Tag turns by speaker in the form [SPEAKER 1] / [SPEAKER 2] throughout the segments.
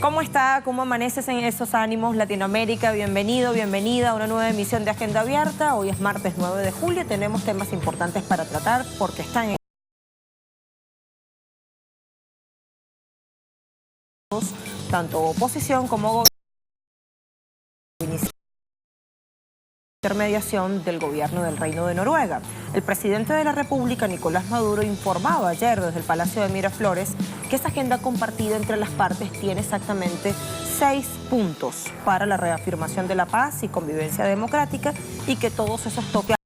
[SPEAKER 1] ¿Cómo está? ¿Cómo amaneces en esos ánimos, Latinoamérica? Bienvenido, bienvenida a una nueva emisión de Agenda Abierta. Hoy es martes 9 de julio. Tenemos temas importantes para tratar porque están en tanto oposición como gobierno. Intermediación del gobierno del Reino de Noruega. El presidente de la República, Nicolás Maduro, informaba ayer desde el Palacio de Miraflores que esa agenda compartida entre las partes tiene exactamente 6 puntos para la reafirmación de la paz y convivencia democrática y que todos esos toques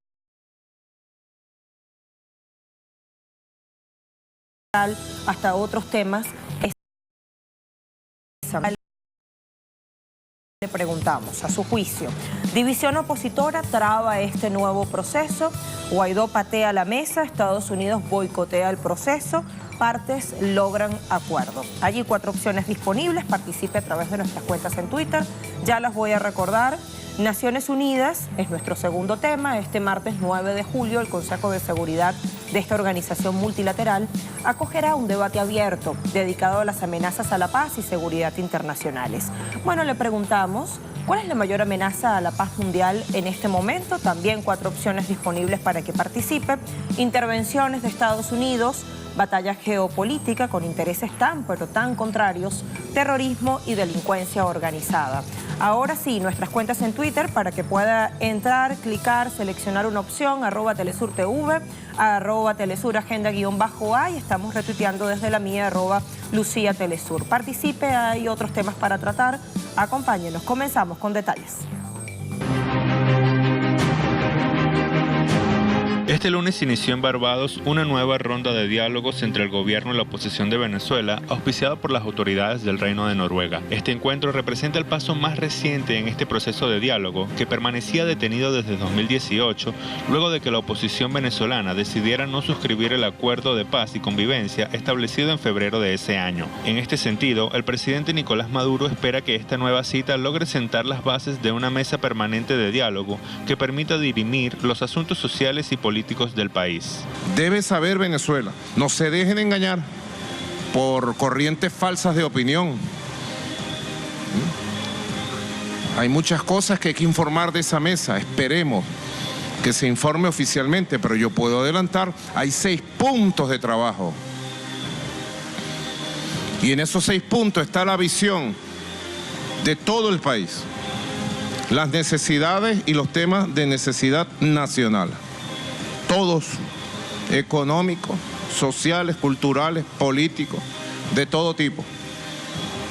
[SPEAKER 1] hasta otros temas. Le preguntamos, a su juicio, división opositora traba este nuevo proceso, Guaidó patea la mesa, Estados Unidos boicotea el proceso, partes logran acuerdo. Allí 4 opciones disponibles, participe a través de nuestras cuentas en Twitter, ya las voy a recordar. Naciones Unidas es nuestro segundo tema. Este martes 9 de julio el Consejo de Seguridad de esta organización multilateral acogerá un debate abierto dedicado a las amenazas a la paz y seguridad internacionales. Bueno, le preguntamos, ¿cuál es la mayor amenaza a la paz mundial en este momento? También 4 opciones disponibles para que participe. Intervenciones de Estados Unidos, batalla geopolítica con intereses tan pero tan contrarios, terrorismo y delincuencia organizada. Ahora sí, nuestras cuentas en Twitter para que pueda entrar, clicar, seleccionar una opción, @TelesurTV, @TelesurAgenda_A y estamos retuiteando desde la mía, @LuciaTelesur. Participe, hay otros temas para tratar. Acompáñenos, comenzamos con detalles.
[SPEAKER 2] Este lunes inició en Barbados una nueva ronda de diálogos entre el gobierno y la oposición de Venezuela, auspiciada por las autoridades del Reino de Noruega. Este encuentro representa el paso más reciente en este proceso de diálogo, que permanecía detenido desde 2018, luego de que la oposición venezolana decidiera no suscribir el acuerdo de paz y convivencia establecido en febrero de ese año. En este sentido, el presidente Nicolás Maduro espera que esta nueva cita logre sentar las bases de una mesa permanente de diálogo que permita dirimir los asuntos sociales y políticos del país.
[SPEAKER 3] Debe saber Venezuela, no se dejen engañar por corrientes falsas de opinión. Hay muchas cosas que hay que informar de esa mesa, esperemos que se informe oficialmente, pero yo puedo adelantar, hay 6 puntos de trabajo. Y en esos 6 puntos está la visión de todo el país, las necesidades y los temas de necesidad nacional. Todos, económicos, sociales, culturales, políticos, de todo tipo.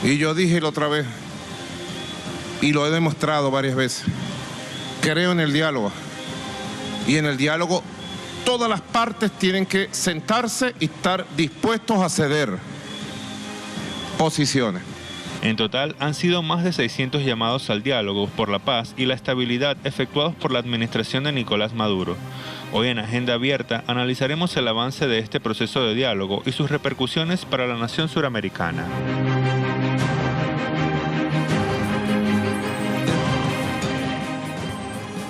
[SPEAKER 3] Y yo dije la otra vez, y lo he demostrado varias veces, creo en el diálogo. Y en el diálogo todas las partes tienen que sentarse y estar dispuestos a ceder posiciones.
[SPEAKER 2] En total, han sido más de 600 llamados al diálogo por la paz y la estabilidad efectuados por la administración de Nicolás Maduro. Hoy en Agenda Abierta analizaremos el avance de este proceso de diálogo y sus repercusiones para la nación suramericana.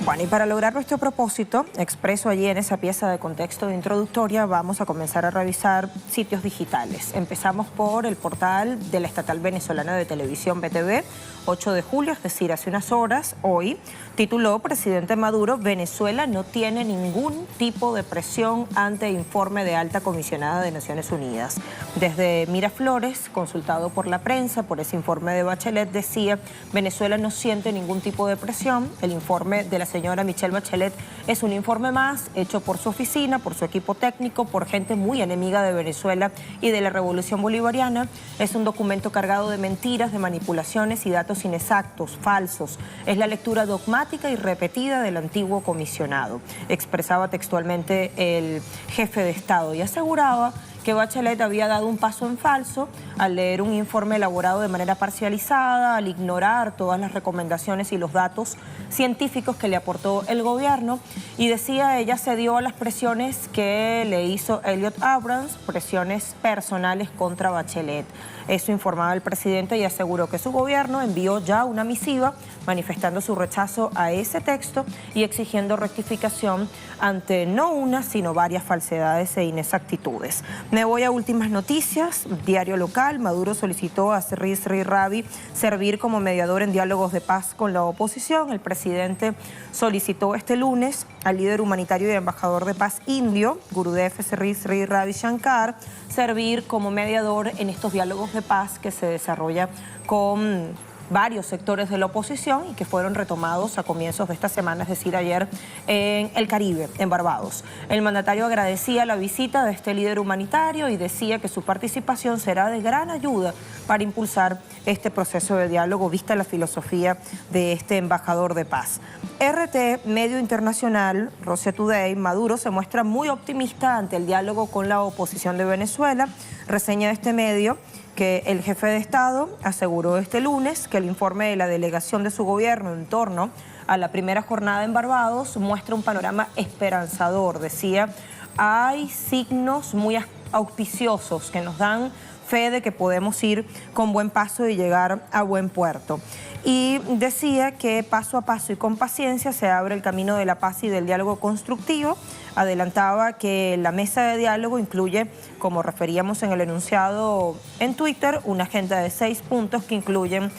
[SPEAKER 1] Bueno, y para lograr nuestro propósito, expreso allí en esa pieza de contexto introductoria, vamos a comenzar a revisar sitios digitales. Empezamos por el portal de la estatal venezolana de televisión BTV, 8 de julio, es decir, hace unas horas, hoy, tituló Presidente Maduro, Venezuela no tiene ningún tipo de presión ante informe de alta comisionada de Naciones Unidas. Desde Miraflores, consultado por la prensa por ese informe de Bachelet, decía, Venezuela no siente ningún tipo de presión, el informe de la señora Michelle Bachelet es un informe más hecho por su oficina, por su equipo técnico, por gente muy enemiga de Venezuela y de la revolución bolivariana. Es un documento cargado de mentiras, de manipulaciones y datos inexactos, falsos. Es la lectura dogmática y repetida del antiguo comisionado, expresaba textualmente el jefe de Estado y aseguraba que Bachelet había dado un paso en falso al leer un informe elaborado de manera parcializada, al ignorar todas las recomendaciones y los datos científicos que le aportó el gobierno, y decía ella cedió a las presiones que le hizo Elliot Abrams, presiones personales contra Bachelet. Eso informaba el presidente y aseguró que su gobierno envió ya una misiva manifestando su rechazo a ese texto y exigiendo rectificación ante no una, sino varias falsedades e inexactitudes. Me voy a últimas noticias. Diario local, Maduro solicitó a Serriz Ravi servir como mediador en diálogos de paz con la oposición. El presidente solicitó este lunes al líder humanitario y embajador de paz indio, Gurudev Serriz Ravi Shankar, servir como mediador en estos diálogos de paz que se desarrolla con varios sectores de la oposición y que fueron retomados a comienzos de esta semana, es decir, ayer en el Caribe, en Barbados. El mandatario agradecía la visita de este líder humanitario y decía que su participación será de gran ayuda para impulsar este proceso de diálogo, vista la filosofía de este embajador de paz. RT, medio internacional, Russia Today, Maduro se muestra muy optimista ante el diálogo con la oposición de Venezuela. Reseña de este medio que el jefe de Estado aseguró este lunes que el informe de la delegación de su gobierno en torno a la primera jornada en Barbados muestra un panorama esperanzador. Decía, hay signos muy auspiciosos que nos dan fe de que podemos ir con buen paso y llegar a buen puerto. Y decía que paso a paso y con paciencia se abre el camino de la paz y del diálogo constructivo. Adelantaba que la mesa de diálogo incluye, como referíamos en el enunciado en Twitter, una agenda de 6 puntos que incluyen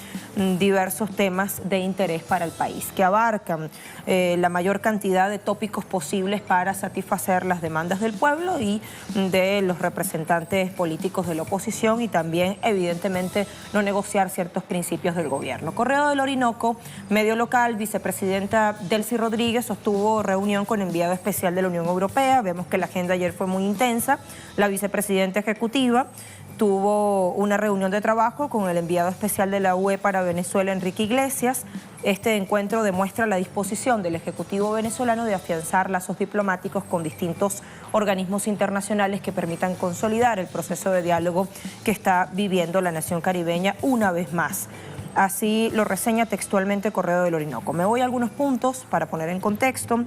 [SPEAKER 1] diversos temas de interés para el país, que abarcan la mayor cantidad de tópicos posibles para satisfacer las demandas del pueblo y de los representantes políticos de la oposición y también, evidentemente, no negociar ciertos principios del gobierno. Correo del Orinoco, medio local, vicepresidenta Delcy Rodríguez sostuvo reunión con enviado especial de la Unión Europea. Vemos que la agenda ayer fue muy intensa. La vicepresidenta ejecutiva tuvo una reunión de trabajo con el enviado especial de la UE para Venezuela, Enrique Iglesias. Este encuentro demuestra la disposición del Ejecutivo venezolano de afianzar lazos diplomáticos con distintos organismos internacionales que permitan consolidar el proceso de diálogo que está viviendo la nación caribeña una vez más. Así lo reseña textualmente Correo del Orinoco. Me voy a algunos puntos para poner en contexto.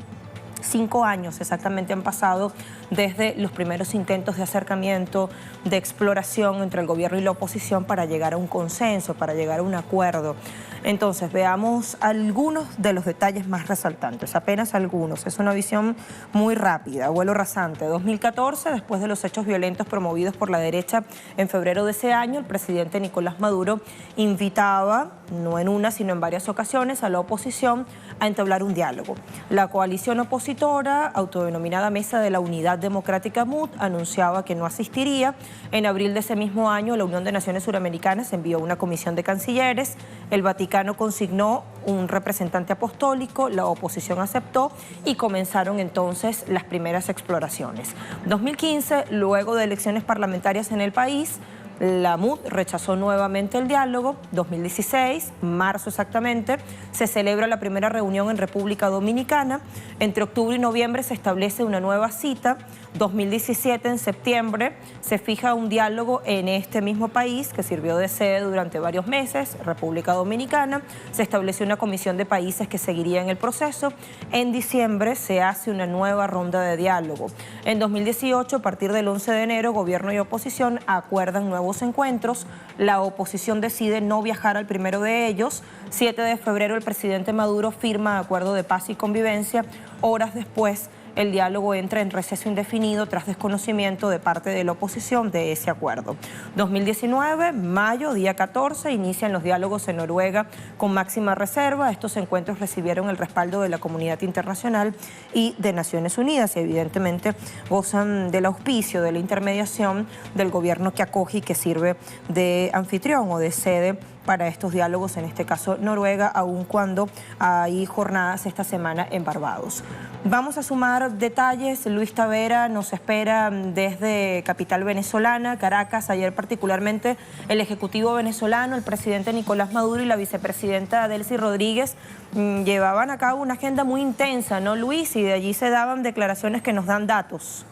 [SPEAKER 1] 5 años exactamente han pasado desde los primeros intentos de acercamiento, de exploración entre el gobierno y la oposición para llegar a un consenso, para llegar a un acuerdo. Entonces, veamos algunos de los detalles más resaltantes, apenas algunos. Es una visión muy rápida, vuelo rasante. 2014, después de los hechos violentos promovidos por la derecha en febrero de ese año, el presidente Nicolás Maduro invitaba, no en una, sino en varias ocasiones, a la oposición a entablar un diálogo. La coalición opositora, autodenominada Mesa de la Unidad Democrática MUD, anunciaba que no asistiría. En abril de ese mismo año, la Unión de Naciones Suramericanas envió una comisión de cancilleres. El Vaticano consignó un representante apostólico, la oposición aceptó y comenzaron entonces las primeras exploraciones. 2015, luego de elecciones parlamentarias en el país, la MUD rechazó nuevamente el diálogo. 2016, marzo exactamente, se celebra la primera reunión en República Dominicana. Entre octubre y noviembre se establece una nueva cita. 2017, en septiembre, se fija un diálogo en este mismo país que sirvió de sede durante varios meses, República Dominicana. Se estableció una comisión de países que seguiría en el proceso. En diciembre se hace una nueva ronda de diálogo. En 2018, a partir del 11 de enero, gobierno y oposición acuerdan nuevos encuentros. La oposición decide no viajar al primero de ellos. 7 de febrero, el presidente Maduro firma acuerdo de paz y convivencia. Horas después, el diálogo entra en receso indefinido tras desconocimiento de parte de la oposición de ese acuerdo. 2019, mayo, día 14, inician los diálogos en Noruega con máxima reserva. Estos encuentros recibieron el respaldo de la comunidad internacional y de Naciones Unidas y evidentemente gozan del auspicio, de la intermediación del gobierno que acoge y que sirve de anfitrión o de sede para estos diálogos, en este caso Noruega, aun cuando hay jornadas esta semana en Barbados. Vamos a sumar detalles. Luis Tavera nos espera desde capital venezolana, Caracas. Ayer particularmente el Ejecutivo venezolano, el presidente Nicolás Maduro y la vicepresidenta Delcy Rodríguez llevaban a cabo una agenda muy intensa, ¿no, Luis? Y de allí se daban declaraciones que nos dan datos.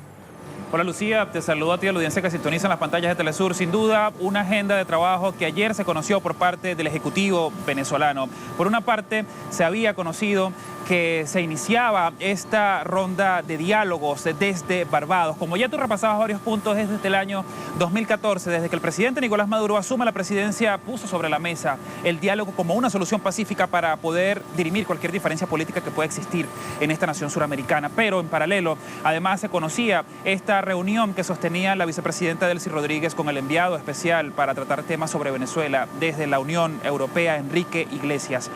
[SPEAKER 4] Hola Lucía, te saludo a ti, a la audiencia que sintoniza en las pantallas de Telesur. Sin duda, una agenda de trabajo que ayer se conoció por parte del Ejecutivo venezolano. Por una parte, se había conocido que se iniciaba esta ronda de diálogos desde Barbados. Como ya tú repasabas varios puntos desde el año 2014, desde que el presidente Nicolás Maduro asume la presidencia, puso sobre la mesa el diálogo como una solución pacífica para poder dirimir cualquier diferencia política que pueda existir en esta nación suramericana. Pero en paralelo, además se conocía esta esta reunión que sostenía la vicepresidenta Delcy Rodríguez con el enviado especial para tratar temas sobre Venezuela desde la Unión Europea, Enrique Iglesias.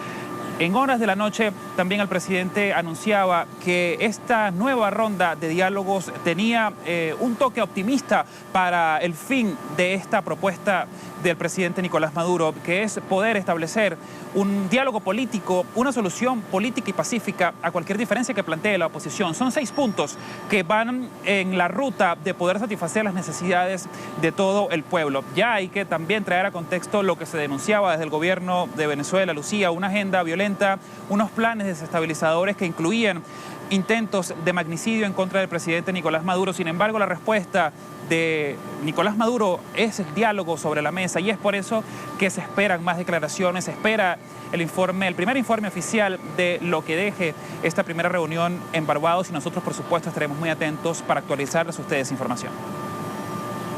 [SPEAKER 4] En horas de la noche también el presidente anunciaba que esta nueva ronda de diálogos tenía un toque optimista para el fin de esta propuesta del presidente Nicolás Maduro, que es poder establecer un diálogo político, una solución política y pacífica a cualquier diferencia que plantee la oposición. Son 6 puntos que van en la ruta de poder satisfacer las necesidades de todo el pueblo. Ya hay que también traer a contexto lo que se denunciaba desde el gobierno de Venezuela, Lucía, una agenda violenta, unos planes desestabilizadores que incluían intentos de magnicidio en contra del presidente Nicolás Maduro. Sin embargo, la respuesta de Nicolás Maduro es el diálogo sobre la mesa, y es por eso que se esperan más declaraciones, se espera el primer informe oficial de lo que deje esta primera reunión en Barbados, y nosotros, por supuesto, estaremos muy atentos para actualizarles a ustedes información.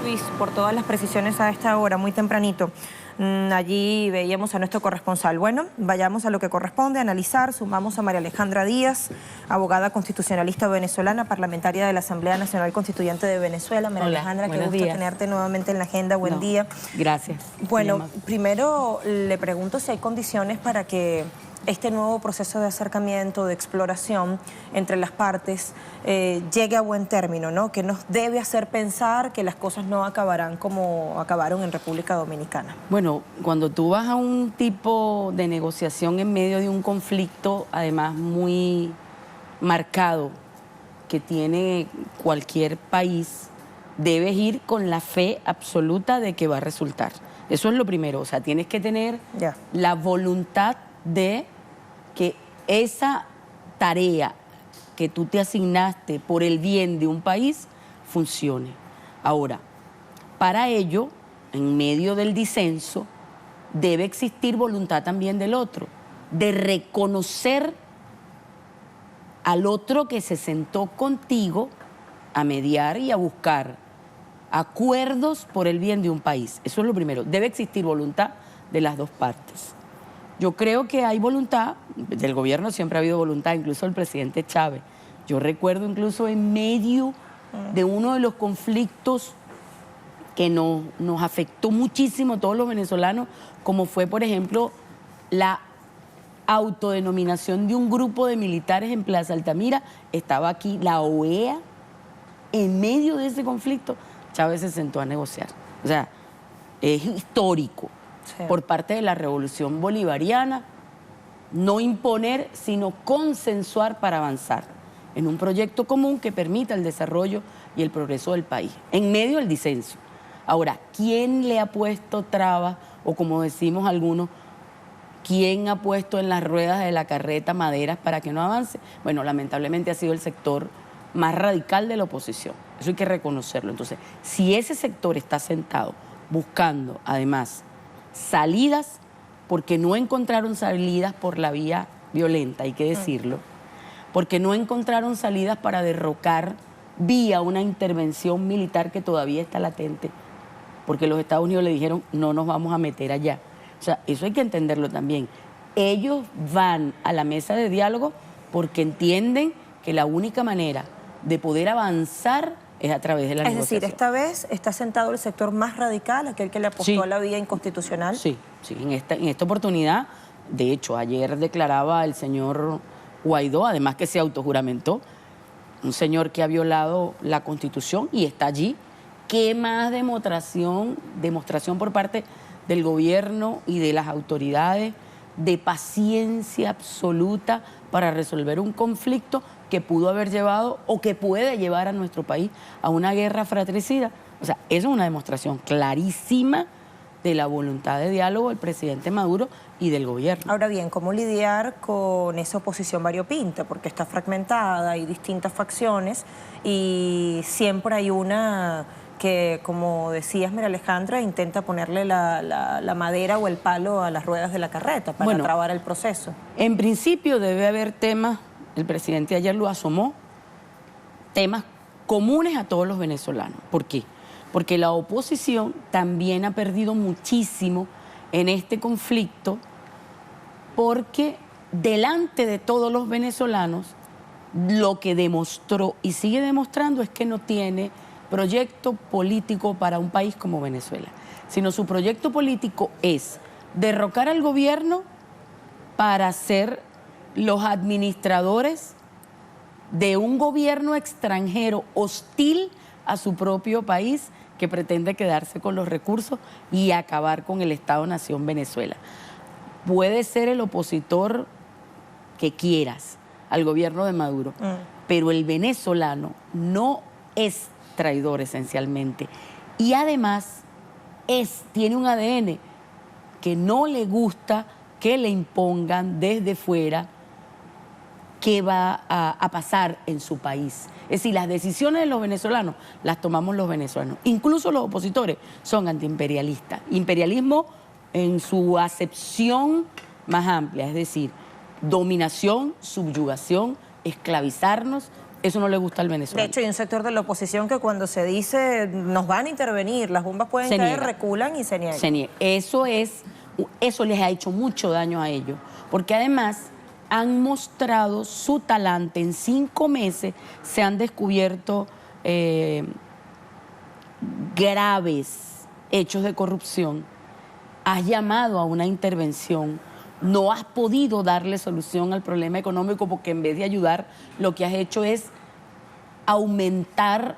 [SPEAKER 1] Luis, por todas las precisiones a esta hora, muy tempranito. Allí veíamos a nuestro corresponsal. Bueno, vayamos a lo que corresponde, analizar. Sumamos a María Alejandra Díaz, abogada constitucionalista venezolana, parlamentaria de la Asamblea Nacional Constituyente de Venezuela. María Alejandra, qué gusto tenerte nuevamente en la agenda. Buen día.
[SPEAKER 5] Gracias.
[SPEAKER 1] Bueno, primero le pregunto si hay condiciones para que este nuevo proceso de acercamiento, de exploración entre las partes llegue a buen término, ¿no? Que nos debe hacer pensar que las cosas no acabarán como acabaron en República Dominicana.
[SPEAKER 5] Bueno, cuando tú vas a un tipo de negociación en medio de un conflicto, además muy marcado, que tiene cualquier país, debes ir con la fe absoluta de que va a resultar. Eso es lo primero, o sea, tienes que tener la voluntad de que esa tarea que tú te asignaste por el bien de un país funcione. Ahora, para ello, en medio del disenso, debe existir voluntad también del otro, de reconocer al otro que se sentó contigo a mediar y a buscar acuerdos por el bien de un país. Eso es lo primero. Debe existir voluntad de las dos partes. Yo creo que hay voluntad, del gobierno siempre ha habido voluntad, incluso el presidente Chávez. Yo recuerdo incluso en medio de uno de los conflictos que nos afectó muchísimo a todos los venezolanos, como fue, por ejemplo, la autodenominación de un grupo de militares en Plaza Altamira. Estaba aquí la OEA, en medio de ese conflicto, Chávez se sentó a negociar. O sea, es histórico. Sí. Por parte de la revolución bolivariana, no imponer, sino consensuar para avanzar en un proyecto común que permita el desarrollo y el progreso del país, en medio del disenso. Ahora, ¿quién le ha puesto trabas, o como decimos algunos, quién ha puesto en las ruedas de la carreta maderas para que no avance? Bueno, lamentablemente ha sido el sector más radical de la oposición. Eso hay que reconocerlo. Entonces, si ese sector está sentado buscando, además, salidas, porque no encontraron salidas por la vía violenta, hay que decirlo, porque no encontraron salidas para derrocar vía una intervención militar que todavía está latente, porque los Estados Unidos le dijeron no nos vamos a meter allá. O sea, eso hay que entenderlo también. Ellos van a la mesa de diálogo porque entienden que la única manera de poder avanzar es a través de la negociación.
[SPEAKER 1] Es decir, esta vez está sentado el sector más radical, aquel que le apostó a la vía inconstitucional.
[SPEAKER 5] Sí, en esta oportunidad, de hecho, ayer declaraba el señor Guaidó, además que se autojuramentó, un señor que ha violado la Constitución y está allí. ¿Qué más demostración por parte del gobierno y de las autoridades de paciencia absoluta para resolver un conflicto que pudo haber llevado o que puede llevar a nuestro país a una guerra fratricida? O sea, eso es una demostración clarísima de la voluntad de diálogo del presidente Maduro y del gobierno.
[SPEAKER 1] Ahora bien, ¿cómo lidiar con esa oposición variopinta? Porque está fragmentada, hay distintas facciones y siempre hay una que, como decías, María Alejandra, intenta ponerle la madera o el palo a las ruedas de la carreta para trabar el proceso.
[SPEAKER 5] En principio debe haber temas, el presidente ayer lo asomó, temas comunes a todos los venezolanos. ¿Por qué? Porque la oposición también ha perdido muchísimo en este conflicto, porque delante de todos los venezolanos lo que demostró y sigue demostrando es que no tiene proyecto político para un país como Venezuela, sino su proyecto político es derrocar al gobierno para ser los administradores de un gobierno extranjero hostil a su propio país que pretende quedarse con los recursos y acabar con el Estado-Nación Venezuela. Puede ser el opositor que quieras al gobierno de Maduro, pero el venezolano no es traidor esencialmente. Y además tiene un ADN que no le gusta que le impongan desde fuera qué va a pasar en su país. Es decir, las decisiones de los venezolanos las tomamos los venezolanos. Incluso los opositores son antiimperialistas. Imperialismo en su acepción más amplia, es decir, dominación, subyugación, esclavizarnos. Eso no le gusta al venezolano.
[SPEAKER 1] De hecho, hay un sector de la oposición que cuando se dice nos van a intervenir, las bombas pueden caer, reculan y se niegan.
[SPEAKER 5] Se niega. Eso les ha hecho mucho daño a ellos, porque además han mostrado su talante. En 5 meses se han descubierto graves hechos de corrupción. Has llamado a una intervención. No has podido darle solución al problema económico porque en vez de ayudar, lo que has hecho es aumentar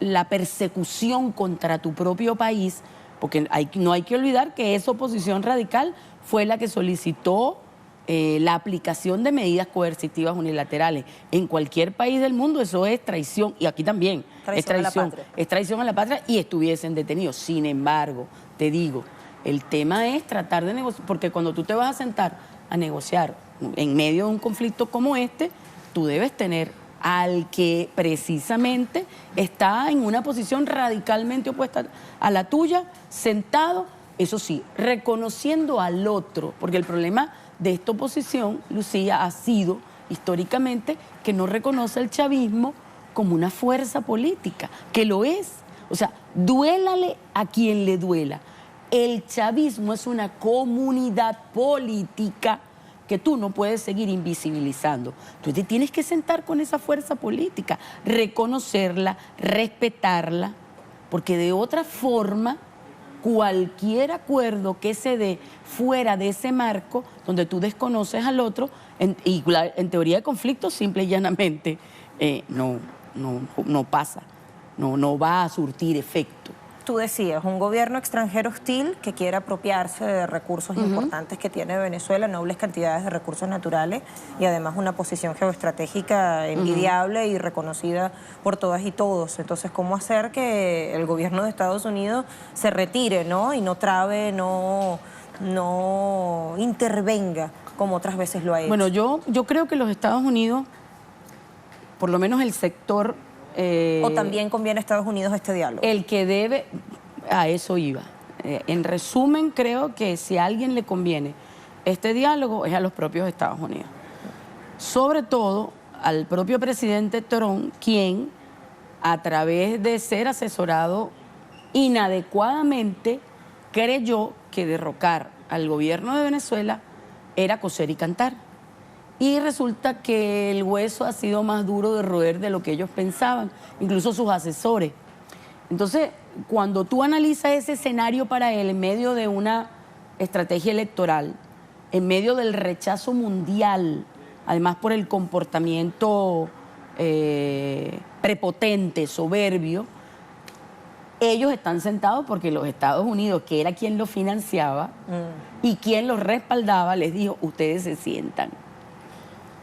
[SPEAKER 5] la persecución contra tu propio país, porque no hay que olvidar que esa oposición radical fue la que solicitó la aplicación de medidas coercitivas unilaterales. En cualquier país del mundo eso es traición, y aquí también es traición a la patria y estuviesen detenidos. Sin embargo, te digo, el tema es tratar de negociar, porque cuando tú te vas a sentar a negociar en medio de un conflicto como este, tú debes tener al que precisamente está en una posición radicalmente opuesta a la tuya, sentado, eso sí, reconociendo al otro, porque el problema de esta oposición, Lucía, ha sido históricamente que no reconoce el chavismo como una fuerza política, que lo es. O sea, duélale a quien le duela. El chavismo es una comunidad política que tú no puedes seguir invisibilizando. Tú te tienes que sentar con esa fuerza política, reconocerla, respetarla, porque de otra forma, cualquier acuerdo que se dé fuera de ese marco, donde tú desconoces al otro, en teoría de conflicto, simple y llanamente, no pasa, no va a surtir efecto.
[SPEAKER 1] Tú decías, un gobierno extranjero hostil que quiere apropiarse de recursos importantes que tiene Venezuela, nobles cantidades de recursos naturales y además una posición geoestratégica envidiable y reconocida por todas y todos. Entonces, ¿cómo hacer que el gobierno de Estados Unidos se retire, ¿no? Y no trabe, no intervenga como otras veces lo ha hecho?
[SPEAKER 5] Bueno, yo creo que los Estados Unidos, por lo menos el sector...
[SPEAKER 1] ¿O también conviene a Estados Unidos este diálogo?
[SPEAKER 5] El que debe, a eso iba. En resumen, creo que si a alguien le conviene este diálogo es a los propios Estados Unidos. Sobre todo al propio presidente Trump, quien a través de ser asesorado inadecuadamente creyó que derrocar al gobierno de Venezuela era coser y cantar. Y resulta que el hueso ha sido más duro de roer de lo que ellos pensaban, incluso sus asesores. Entonces, cuando tú analizas ese escenario para él en medio de una estrategia electoral, en medio del rechazo mundial, además por el comportamiento prepotente, soberbio, ellos están sentados porque los Estados Unidos, que era quien los financiaba y quien los respaldaba, les dijo, ustedes se sientan.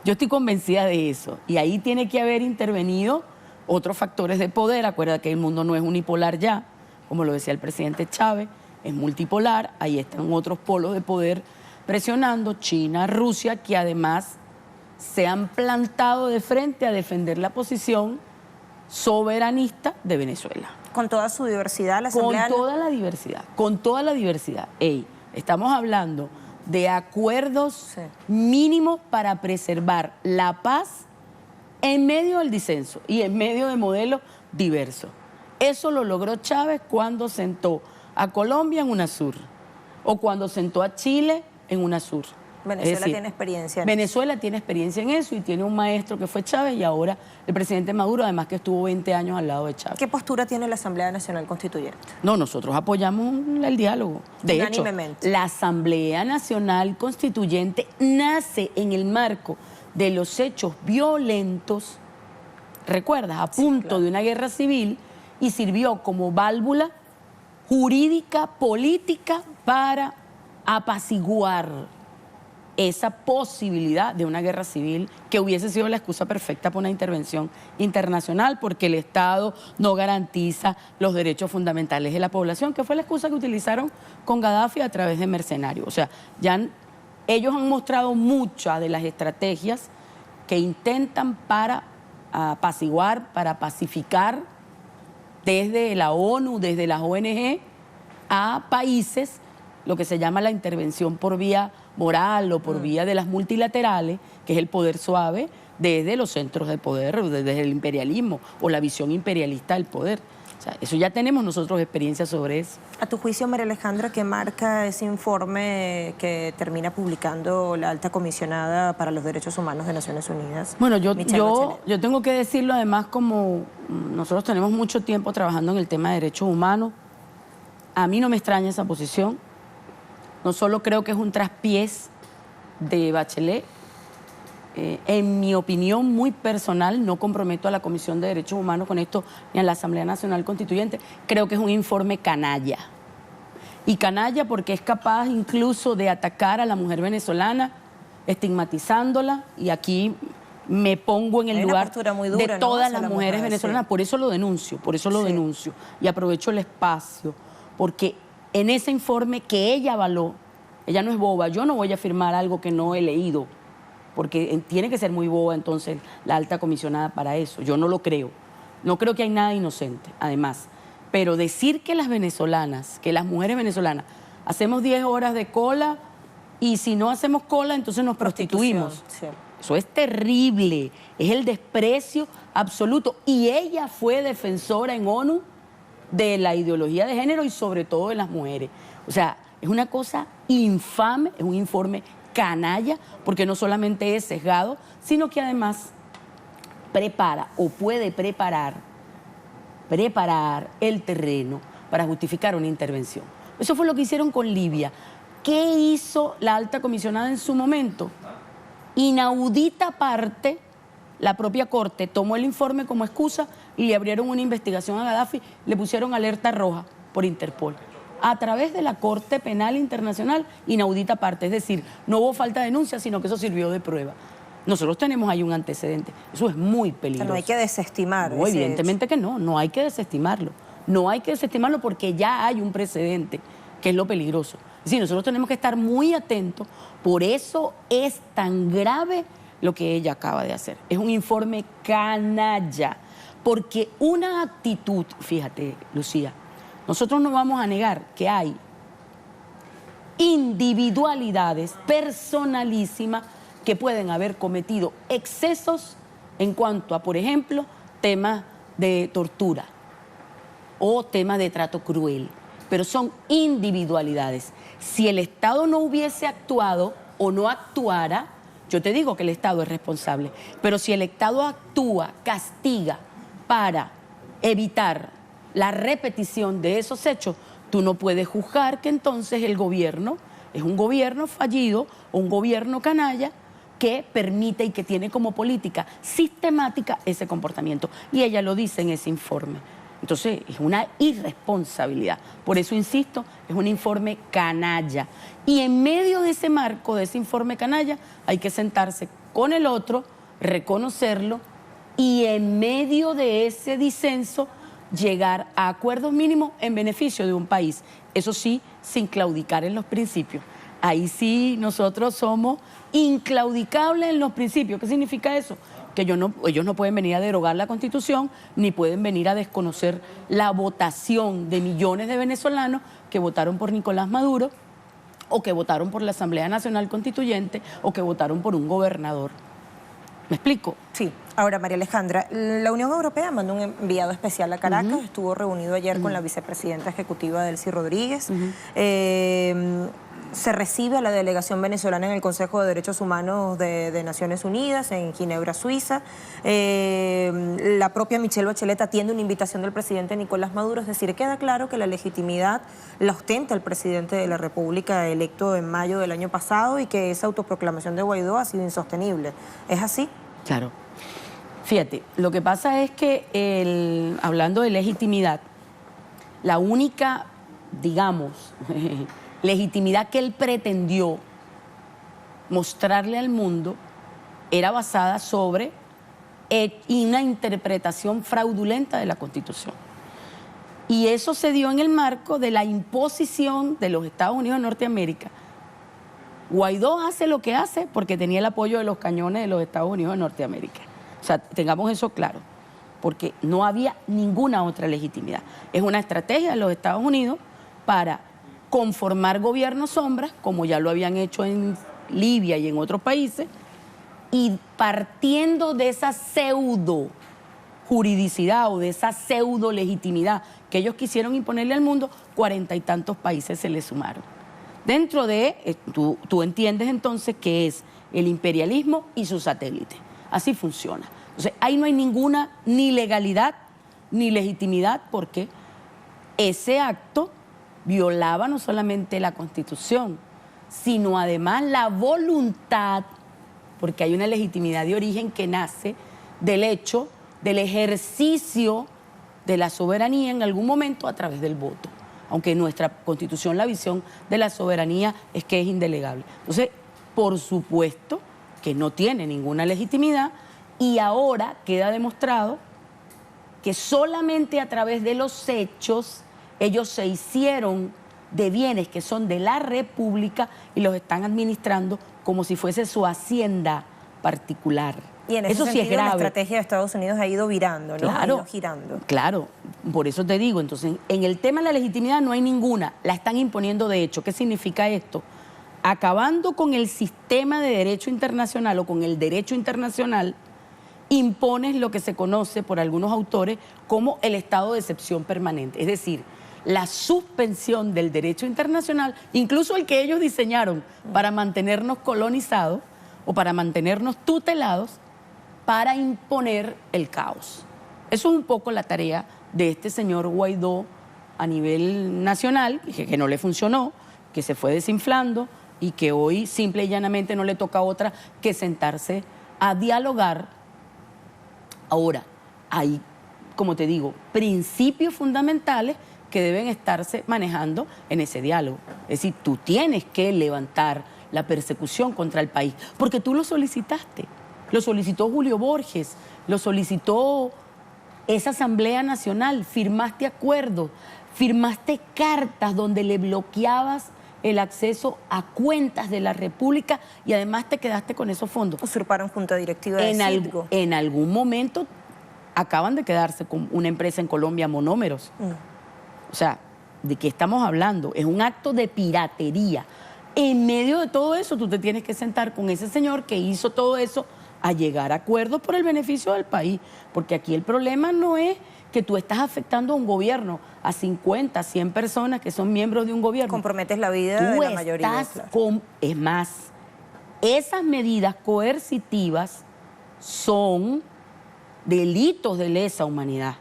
[SPEAKER 5] Yo estoy convencida de eso. Y ahí tiene que haber intervenido otros factores de poder. Acuérdate que el mundo no es unipolar ya, como lo decía el presidente Chávez, es multipolar. Ahí están otros polos de poder presionando, China, Rusia, que además se han plantado de frente a defender la posición soberanista de Venezuela.
[SPEAKER 1] Con toda su diversidad, la Asamblea...
[SPEAKER 5] Con toda la diversidad. Estamos hablando de acuerdos mínimos para preservar la paz en medio del disenso y en medio de modelos diversos. Eso lo logró Chávez cuando sentó a Colombia en UNASUR o cuando sentó a Chile en UNASUR.
[SPEAKER 1] Venezuela tiene experiencia en
[SPEAKER 5] Venezuela tiene experiencia en eso y tiene un maestro que fue Chávez y ahora el presidente Maduro, además que estuvo 20 años al lado de Chávez.
[SPEAKER 1] ¿Qué postura tiene la Asamblea Nacional Constituyente?
[SPEAKER 5] No, nosotros apoyamos el diálogo. De hecho,
[SPEAKER 1] Unánimemente.
[SPEAKER 5] la Asamblea Nacional Constituyente nace en el marco de los hechos violentos, ¿recuerdas? A punto de una guerra civil y sirvió como válvula jurídica, política para apaciguar esa posibilidad de una guerra civil que hubiese sido la excusa perfecta para una intervención internacional porque el Estado no garantiza los derechos fundamentales de la población, que fue la excusa que utilizaron con Gaddafi a través de mercenarios. O sea, ellos han mostrado muchas de las estrategias que intentan para apaciguar, para pacificar desde la ONU, desde las ONG, a países, lo que se llama la intervención por vía moral o por vía de las multilaterales, que es el poder suave, desde los centros de poder, desde el imperialismo o la visión imperialista del poder. O sea, eso ya tenemos nosotros experiencia sobre eso.
[SPEAKER 1] A tu juicio, María Alejandra, ¿qué marca ese informe que termina publicando la alta comisionada para los derechos humanos de Naciones Unidas?
[SPEAKER 5] Bueno, yo tengo que decirlo además, como nosotros tenemos mucho tiempo trabajando en el tema de derechos humanos, a mí no me extraña esa posición. No solo creo que es un traspiés de Bachelet, en mi opinión muy personal, no comprometo a la Comisión de Derechos Humanos con esto ni a la Asamblea Nacional Constituyente, creo que es un informe canalla. Y canalla porque es capaz incluso de atacar a la mujer venezolana, estigmatizándola, y aquí me pongo en el lugar de todas las mujeres venezolanas. Por eso lo denuncio, y aprovecho el espacio, porque en ese informe que ella avaló, ella no es boba, yo no voy a firmar algo que no he leído, porque tiene que ser muy boba entonces la alta comisionada para eso, yo no lo creo. No creo que hay nada inocente, además. Pero decir que las venezolanas, que las mujeres venezolanas, hacemos 10 horas de cola y si no hacemos cola entonces nos prostituimos.
[SPEAKER 1] Sí.
[SPEAKER 5] Eso es terrible, es el desprecio absoluto. Y ella fue defensora en ONU de la ideología de género y sobre todo de las mujeres. O sea, es una cosa infame, es un informe canalla, porque no solamente es sesgado, sino que además prepara o puede preparar el terreno para justificar una intervención. Eso fue lo que hicieron con Libia. ¿Qué hizo la alta comisionada en su momento? Inaudita parte, la propia Corte tomó el informe como excusa y le abrieron una investigación a Gaddafi, le pusieron alerta roja por Interpol. A través de la Corte Penal Internacional, inaudita parte. Es decir, no hubo falta de denuncia, sino que eso sirvió de prueba. Nosotros tenemos ahí un antecedente. Eso es muy peligroso.
[SPEAKER 1] No hay que desestimar.
[SPEAKER 5] No, evidentemente que no hay que desestimarlo. No hay que desestimarlo porque ya hay un precedente, que es lo peligroso. Es decir, nosotros tenemos que estar muy atentos. Por eso es tan grave lo que ella acaba de hacer. Es un informe canalla. Porque una actitud, fíjate, Lucía, nosotros no vamos a negar que hay individualidades personalísimas que pueden haber cometido excesos en cuanto a, por ejemplo, temas de tortura o temas de trato cruel. Pero son individualidades. Si el Estado no hubiese actuado o no actuara, yo te digo que el Estado es responsable. Pero si el Estado actúa, castiga para evitar la repetición de esos hechos, tú no puedes juzgar que entonces el gobierno es un gobierno fallido o un gobierno canalla que permite y que tiene como política sistemática ese comportamiento. Y ella lo dice en ese informe. Entonces, es una irresponsabilidad. Por eso, insisto, es un informe canalla. Y en medio de ese marco, de ese informe canalla, hay que sentarse con el otro, reconocerlo y en medio de ese disenso llegar a acuerdos mínimos en beneficio de un país. Eso sí, sin claudicar en los principios. Ahí sí nosotros somos inclaudicables en los principios. ¿Qué significa eso? Que ellos no pueden venir a derogar la Constitución, ni pueden venir a desconocer la votación de millones de venezolanos que votaron por Nicolás Maduro, o que votaron por la Asamblea Nacional Constituyente, o que votaron por un gobernador. ¿Me explico?
[SPEAKER 1] Sí. Ahora, María Alejandra, la Unión Europea mandó un enviado especial a Caracas, estuvo reunido ayer con la vicepresidenta ejecutiva Delcy Rodríguez. Se recibe a la delegación venezolana en el Consejo de Derechos Humanos de Naciones Unidas, en Ginebra, Suiza. La propia Michelle Bachelet atiende una invitación del presidente Nicolás Maduro, es decir, queda claro que la legitimidad la ostenta el presidente de la República electo en mayo del año pasado y que esa autoproclamación de Guaidó ha sido insostenible. ¿Es así?
[SPEAKER 5] Claro. Fíjate, lo que pasa es que hablando de legitimidad, la única, digamos, legitimidad que él pretendió mostrarle al mundo era basada sobre una interpretación fraudulenta de la Constitución. Y eso se dio en el marco de la imposición de los Estados Unidos de Norteamérica. Guaidó hace lo que hace porque tenía el apoyo de los cañones de los Estados Unidos de Norteamérica. O sea, tengamos eso claro, porque no había ninguna otra legitimidad. Es una estrategia de los Estados Unidos para conformar gobiernos sombras, como ya lo habían hecho en Libia y en otros países, y partiendo de esa pseudo juridicidad o de esa pseudo legitimidad que ellos quisieron imponerle al mundo, 40 y tantos países se le sumaron. Dentro de, tú entiendes entonces que es el imperialismo y sus satélites. Así funciona. Entonces, ahí no hay ninguna ni legalidad ni legitimidad porque ese acto violaba no solamente la Constitución, sino además la voluntad, porque hay una legitimidad de origen que nace del hecho del ejercicio de la soberanía en algún momento a través del voto. Aunque en nuestra Constitución la visión de la soberanía es que es indelegable. Entonces, por supuesto que no tiene ninguna legitimidad y ahora queda demostrado que solamente a través de los hechos ellos se hicieron de bienes que son de la República y los están administrando como si fuese su hacienda particular.
[SPEAKER 1] Y en ese
[SPEAKER 5] eso
[SPEAKER 1] sentido,
[SPEAKER 5] sí es grave.
[SPEAKER 1] La estrategia de Estados Unidos ha ido virando, ¿no?
[SPEAKER 5] Claro,
[SPEAKER 1] ha ido girando.
[SPEAKER 5] Claro, por eso te digo, entonces, en el tema de la legitimidad no hay ninguna, la están imponiendo de hecho. ¿Qué significa esto? Acabando con el sistema de derecho internacional o con el derecho internacional, impones lo que se conoce por algunos autores como el estado de excepción permanente. Es decir, la suspensión del derecho internacional, incluso el que ellos diseñaron para mantenernos colonizados o para mantenernos tutelados, para imponer el caos. Eso es un poco la tarea de este señor Guaidó a nivel nacional, que no le funcionó, que se fue desinflando y que hoy simple y llanamente no le toca otra que sentarse a dialogar. Ahora, hay, como te digo, principios fundamentales que deben estarse manejando en ese diálogo. Es decir, tú tienes que levantar la persecución contra el país, porque tú lo solicitaste. Lo solicitó Julio Borges, lo solicitó esa Asamblea Nacional, firmaste acuerdos, firmaste cartas donde le bloqueabas el acceso a cuentas de la República y además te quedaste con esos fondos.
[SPEAKER 1] Usurparon junta directiva de Citgo.
[SPEAKER 5] En algún momento acaban de quedarse con una empresa en Colombia, Monómeros. O sea, ¿de qué estamos hablando? Es un acto de piratería. En medio de todo eso, tú te tienes que sentar con ese señor que hizo todo eso a llegar a acuerdos por el beneficio del país. Porque aquí el problema no es que tú estás afectando a un gobierno, a 50, 100 personas que son miembros de un gobierno.
[SPEAKER 1] Comprometes la vida de la mayoría. Claro.
[SPEAKER 5] Es más, esas medidas coercitivas son delitos de lesa humanidad.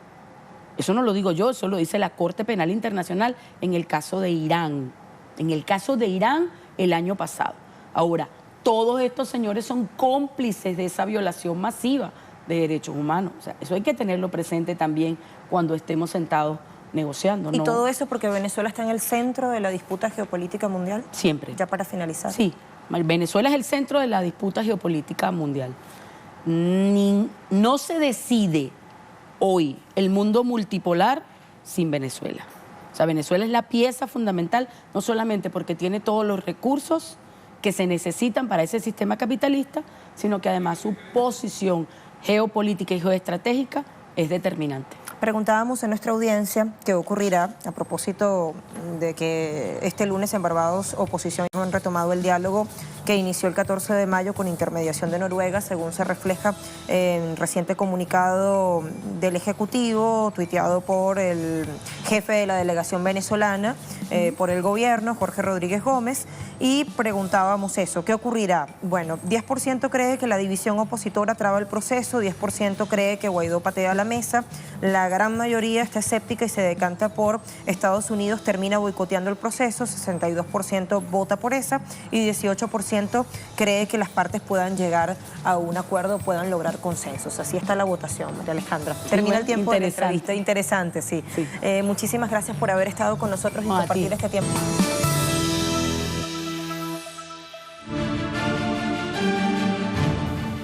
[SPEAKER 5] Eso no lo digo yo, eso lo dice la Corte Penal Internacional en el caso de Irán. En el caso de Irán, el año pasado. Ahora, todos estos señores son cómplices de esa violación masiva de derechos humanos. O sea, eso hay que tenerlo presente también cuando estemos sentados negociando.
[SPEAKER 1] ¿Y
[SPEAKER 5] ¿no?
[SPEAKER 1] todo eso porque Venezuela está en el centro de la disputa geopolítica mundial?
[SPEAKER 5] Siempre.
[SPEAKER 1] Ya para finalizar.
[SPEAKER 5] Sí, Venezuela es el centro de la disputa geopolítica mundial. No se decide hoy el mundo multipolar sin Venezuela. O sea, Venezuela es la pieza fundamental, no solamente porque tiene todos los recursos que se necesitan para ese sistema capitalista, sino que además su posición geopolítica y geoestratégica es determinante.
[SPEAKER 1] Preguntábamos en nuestra audiencia qué ocurrirá a propósito de que este lunes en Barbados oposición han retomado el diálogo que inició el 14 de mayo con intermediación de Noruega, según se refleja en reciente comunicado del Ejecutivo, tuiteado por el jefe de la delegación venezolana, por el gobierno, Jorge Rodríguez Gómez, y preguntábamos eso, ¿qué ocurrirá? Bueno, 10% cree que la división opositora traba el proceso, 10% cree que Guaidó patea la mesa, la gran mayoría está escéptica y se decanta por Estados Unidos termina boicoteando el proceso, 62% vota por esa y 18% cree que las partes puedan llegar a un acuerdo, puedan lograr consensos. Así está la votación, María Alejandra. Termina el tiempo de la entrevista, interesante, sí. Muchísimas gracias por haber estado con nosotros y compartir este tiempo.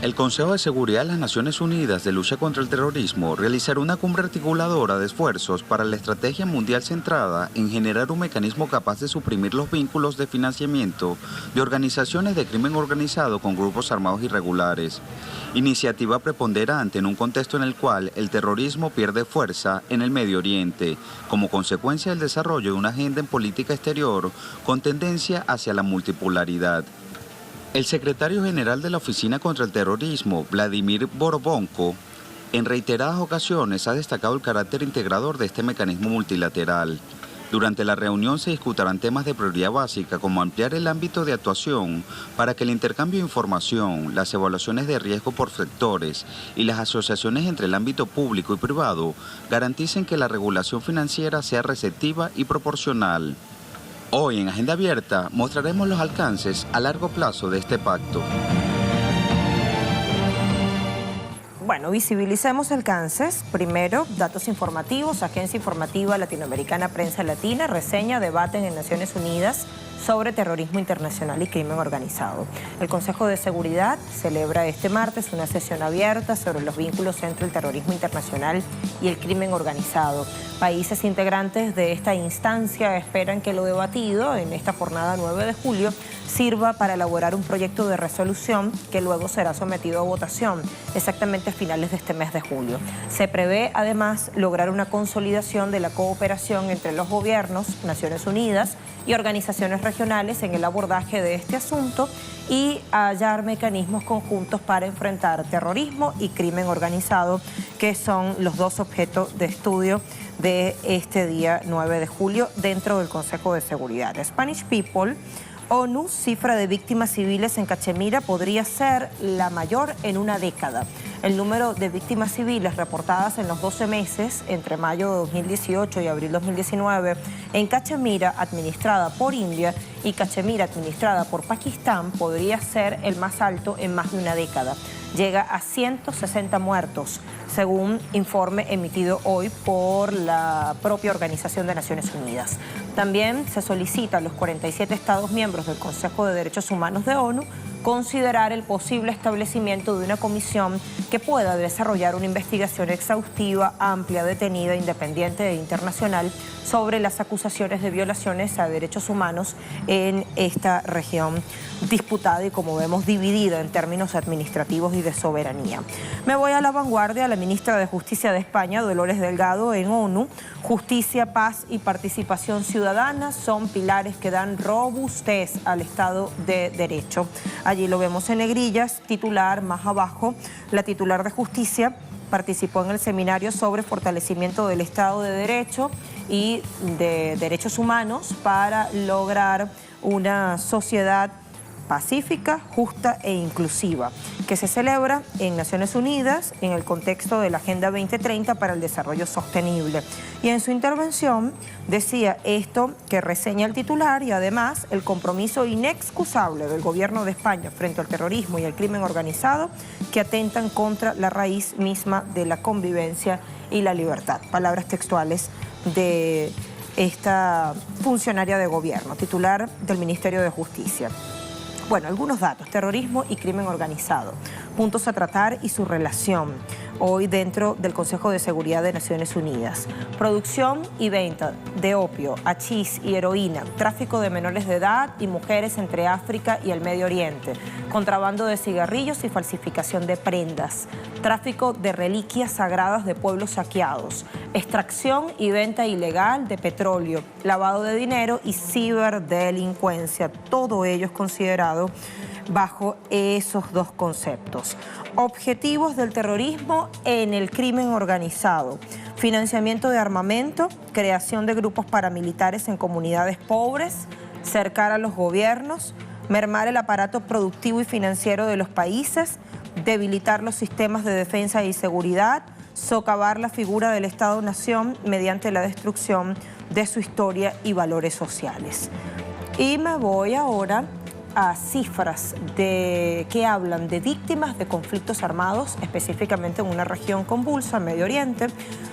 [SPEAKER 6] El Consejo de Seguridad de las Naciones Unidas de Lucha contra el Terrorismo realizará una cumbre articuladora de esfuerzos para la estrategia mundial centrada en generar un mecanismo capaz de suprimir los vínculos de financiamiento de organizaciones de crimen organizado con grupos armados irregulares. Iniciativa preponderante en un contexto en el cual el terrorismo pierde fuerza en el Medio Oriente, como consecuencia del desarrollo de una agenda en política exterior con tendencia hacia la multipolaridad. El secretario general de la Oficina contra el Terrorismo, Vladimir Borbonko, en reiteradas ocasiones ha destacado el carácter integrador de este mecanismo multilateral. Durante la reunión se discutirán temas de prioridad básica como ampliar el ámbito de actuación para que el intercambio de información, las evaluaciones de riesgo por sectores y las asociaciones entre el ámbito público y privado garanticen que la regulación financiera sea receptiva y proporcional. Hoy en Agenda Abierta mostraremos los alcances a largo plazo de este pacto.
[SPEAKER 1] Bueno, visibilicemos alcances. Primero, datos informativos. Agencia Informativa Latinoamericana Prensa Latina reseña, debaten en Naciones Unidas sobre terrorismo internacional y crimen organizado. El Consejo de Seguridad celebra este martes una sesión abierta sobre los vínculos entre el terrorismo internacional y el crimen organizado. Países integrantes de esta instancia esperan que lo debatido en esta jornada 9 de julio sirva para elaborar un proyecto de resolución que luego será sometido a votación exactamente a finales de este mes de julio. Se prevé además lograr una consolidación de la cooperación entre los gobiernos, Naciones Unidas y organizaciones regionales en el abordaje de este asunto y hallar mecanismos conjuntos para enfrentar terrorismo y crimen organizado, que son los dos objetos de estudio de este día 9 de julio dentro del Consejo de Seguridad. Spanish People, ONU, cifra de víctimas civiles en Cachemira podría ser la mayor en una década. El número de víctimas civiles reportadas en los 12 meses, entre mayo de 2018 y abril 2019, en Cachemira, administrada por India, y Cachemira, administrada por Pakistán, podría ser el más alto en más de una década. Llega a 160 muertos, según informe emitido hoy por la propia Organización de Naciones Unidas. También se solicita a los 47 Estados miembros del Consejo de Derechos Humanos de ONU considerar el posible establecimiento de una comisión que pueda desarrollar una investigación exhaustiva, amplia, detenida, independiente e internacional sobre las acusaciones de violaciones a derechos humanos en esta región disputada y, como vemos, dividida en términos administrativos y de soberanía. Me voy a La Vanguardia. La ministra de Justicia de España, Dolores Delgado, en ONU: justicia, paz y participación ciudadana son pilares que dan robustez al Estado de Derecho. Allí lo vemos en negrillas, titular más abajo. La titular de Justicia participó en el seminario sobre fortalecimiento del Estado de Derecho y de derechos humanos para lograr una sociedad pacífica, justa e inclusiva, que se celebra en Naciones Unidas en el contexto de la Agenda 2030 para el Desarrollo Sostenible. Y en su intervención decía esto que reseña el titular y además el compromiso inexcusable del Gobierno de España frente al terrorismo y el crimen organizado que atentan contra la raíz misma de la convivencia y la libertad. Palabras textuales de esta funcionaria de gobierno, titular del Ministerio de Justicia. Bueno, algunos datos: terrorismo y crimen organizado, puntos a tratar y su relación. hoy dentro del Consejo de Seguridad de Naciones Unidas. Producción y venta de opio, hachís y heroína, tráfico de menores de edad y mujeres entre África y el Medio Oriente, contrabando de cigarrillos y falsificación de prendas, tráfico de reliquias sagradas de pueblos saqueados, extracción y venta ilegal de petróleo, lavado de dinero y ciberdelincuencia. Todo ello es considerado bajo esos dos conceptos. Objetivos del terrorismo en el crimen organizado: financiamiento de armamento, creación de grupos paramilitares en comunidades pobres, cercar a los gobiernos, mermar el aparato productivo y financiero de los países, debilitar los sistemas de defensa y seguridad, socavar la figura del Estado-Nación mediante la destrucción de su historia y valores sociales. Y me voy ahora a cifras que hablan de víctimas de conflictos armados, específicamente en una región convulsa, Medio Oriente.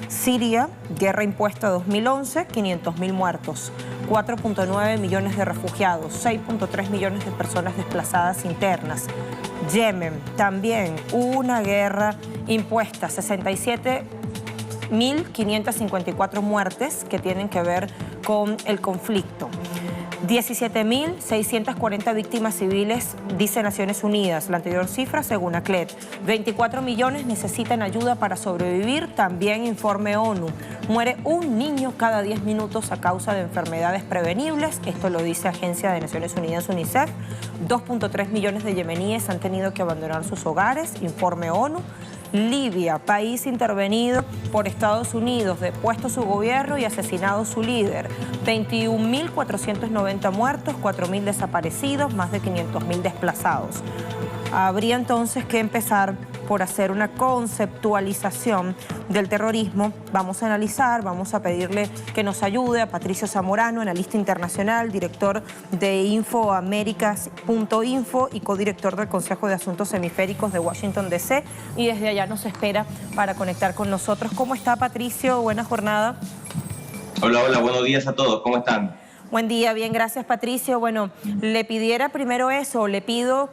[SPEAKER 1] Siria, guerra impuesta 2011, 500.000 muertos, 4.9 millones de refugiados, 6.3 millones de personas desplazadas internas. Yemen, también una guerra impuesta, 67.554 muertes que tienen que ver con el conflicto. 17.640 víctimas civiles, dice Naciones Unidas, la anterior cifra según ACLED. 24 millones necesitan ayuda para sobrevivir, también informe ONU. Muere un niño cada 10 minutos a causa de enfermedades prevenibles, esto lo dice Agencia de Naciones Unidas, UNICEF. 2.3 millones de yemeníes han tenido que abandonar sus hogares, informe ONU. Libia, país intervenido por Estados Unidos, depuesto su gobierno y asesinado su líder. 21.490 muertos, 4.000 desaparecidos, más de 500.000 desplazados. Habría entonces que empezar por hacer una conceptualización del terrorismo. Vamos a analizar, vamos a pedirle que nos ayude a Patricio Zamorano, analista internacional, director de Infoaméricas.info y codirector del Consejo de Asuntos Hemisféricos de Washington, D.C. Y desde allá nos espera para conectar con nosotros. ¿Cómo está, Patricio? Buena jornada.
[SPEAKER 7] Hola, hola, buenos días a todos. ¿Cómo están?
[SPEAKER 1] Buen día, bien, gracias, Patricio. Bueno, le pidiera primero eso, le pido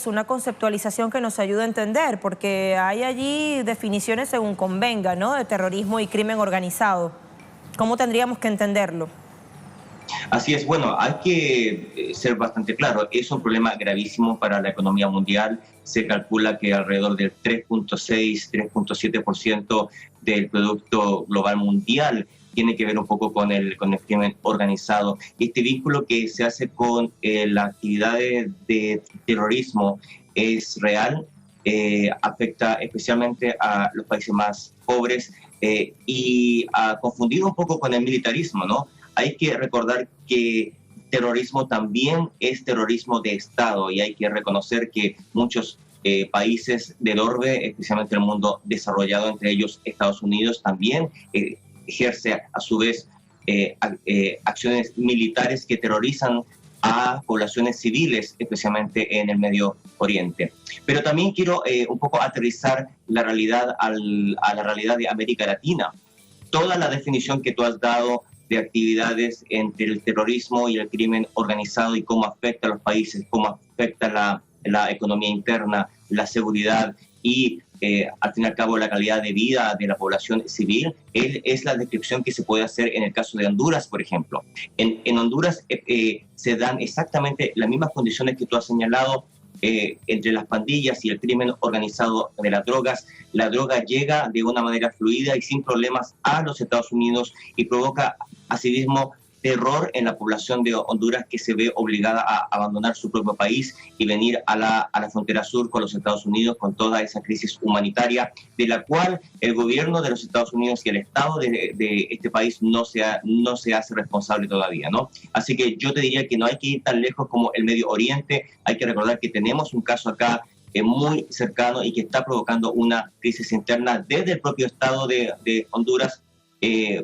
[SPEAKER 1] una conceptualización que nos ayude a entender, porque hay allí definiciones según convenga, ¿no?, de terrorismo y crimen organizado. ¿Cómo tendríamos que entenderlo?
[SPEAKER 7] Así es, bueno, hay que ser bastante claro, es un problema gravísimo para la economía mundial. Se calcula que alrededor del 3.6-3.7% del Producto Global Mundial tiene que ver un poco con el crimen organizado. Este vínculo que se hace con las actividades de terrorismo es real, afecta especialmente a los países más pobres y ha confundido un poco con el militarismo, ¿no? Hay que recordar que terrorismo también es terrorismo de Estado y hay que reconocer que muchos países del orbe, especialmente el mundo desarrollado, entre ellos Estados Unidos, también ejerce a su vez acciones militares que terrorizan a poblaciones civiles, especialmente en el Medio Oriente. Pero también quiero un poco aterrizar la realidad a la realidad de América Latina. Toda la definición que tú has dado de actividades entre el terrorismo y el crimen organizado y cómo afecta a los países, cómo afecta la economía interna, la seguridad y al fin y al cabo la calidad de vida de la población civil, es la descripción que se puede hacer en el caso de Honduras, por ejemplo. En Honduras se dan exactamente las mismas condiciones que tú has señalado entre las pandillas y el crimen organizado de las drogas. La droga llega de una manera fluida y sin problemas a los Estados Unidos y provoca asimismo terror en la población de Honduras, que se ve obligada a abandonar su propio país y venir a la frontera sur con los Estados Unidos, con toda esa crisis humanitaria de la cual el gobierno de los Estados Unidos y el Estado de este país no se hace responsable todavía, ¿no? Así que yo te diría que no hay que ir tan lejos como el Medio Oriente. Hay que recordar que tenemos un caso acá muy cercano y que está provocando una crisis interna desde el propio Estado de Honduras,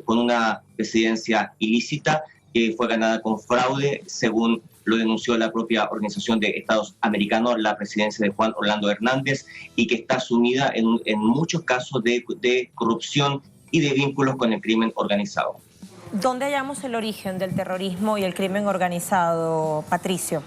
[SPEAKER 7] con una presidencia ilícita que fue ganada con fraude, según lo denunció la propia Organización de Estados Americanos, la presidencia de Juan Orlando Hernández, y que está sumida en muchos casos de corrupción y de vínculos con el crimen organizado.
[SPEAKER 1] ¿Dónde hallamos el origen del terrorismo y el crimen organizado, Patricio?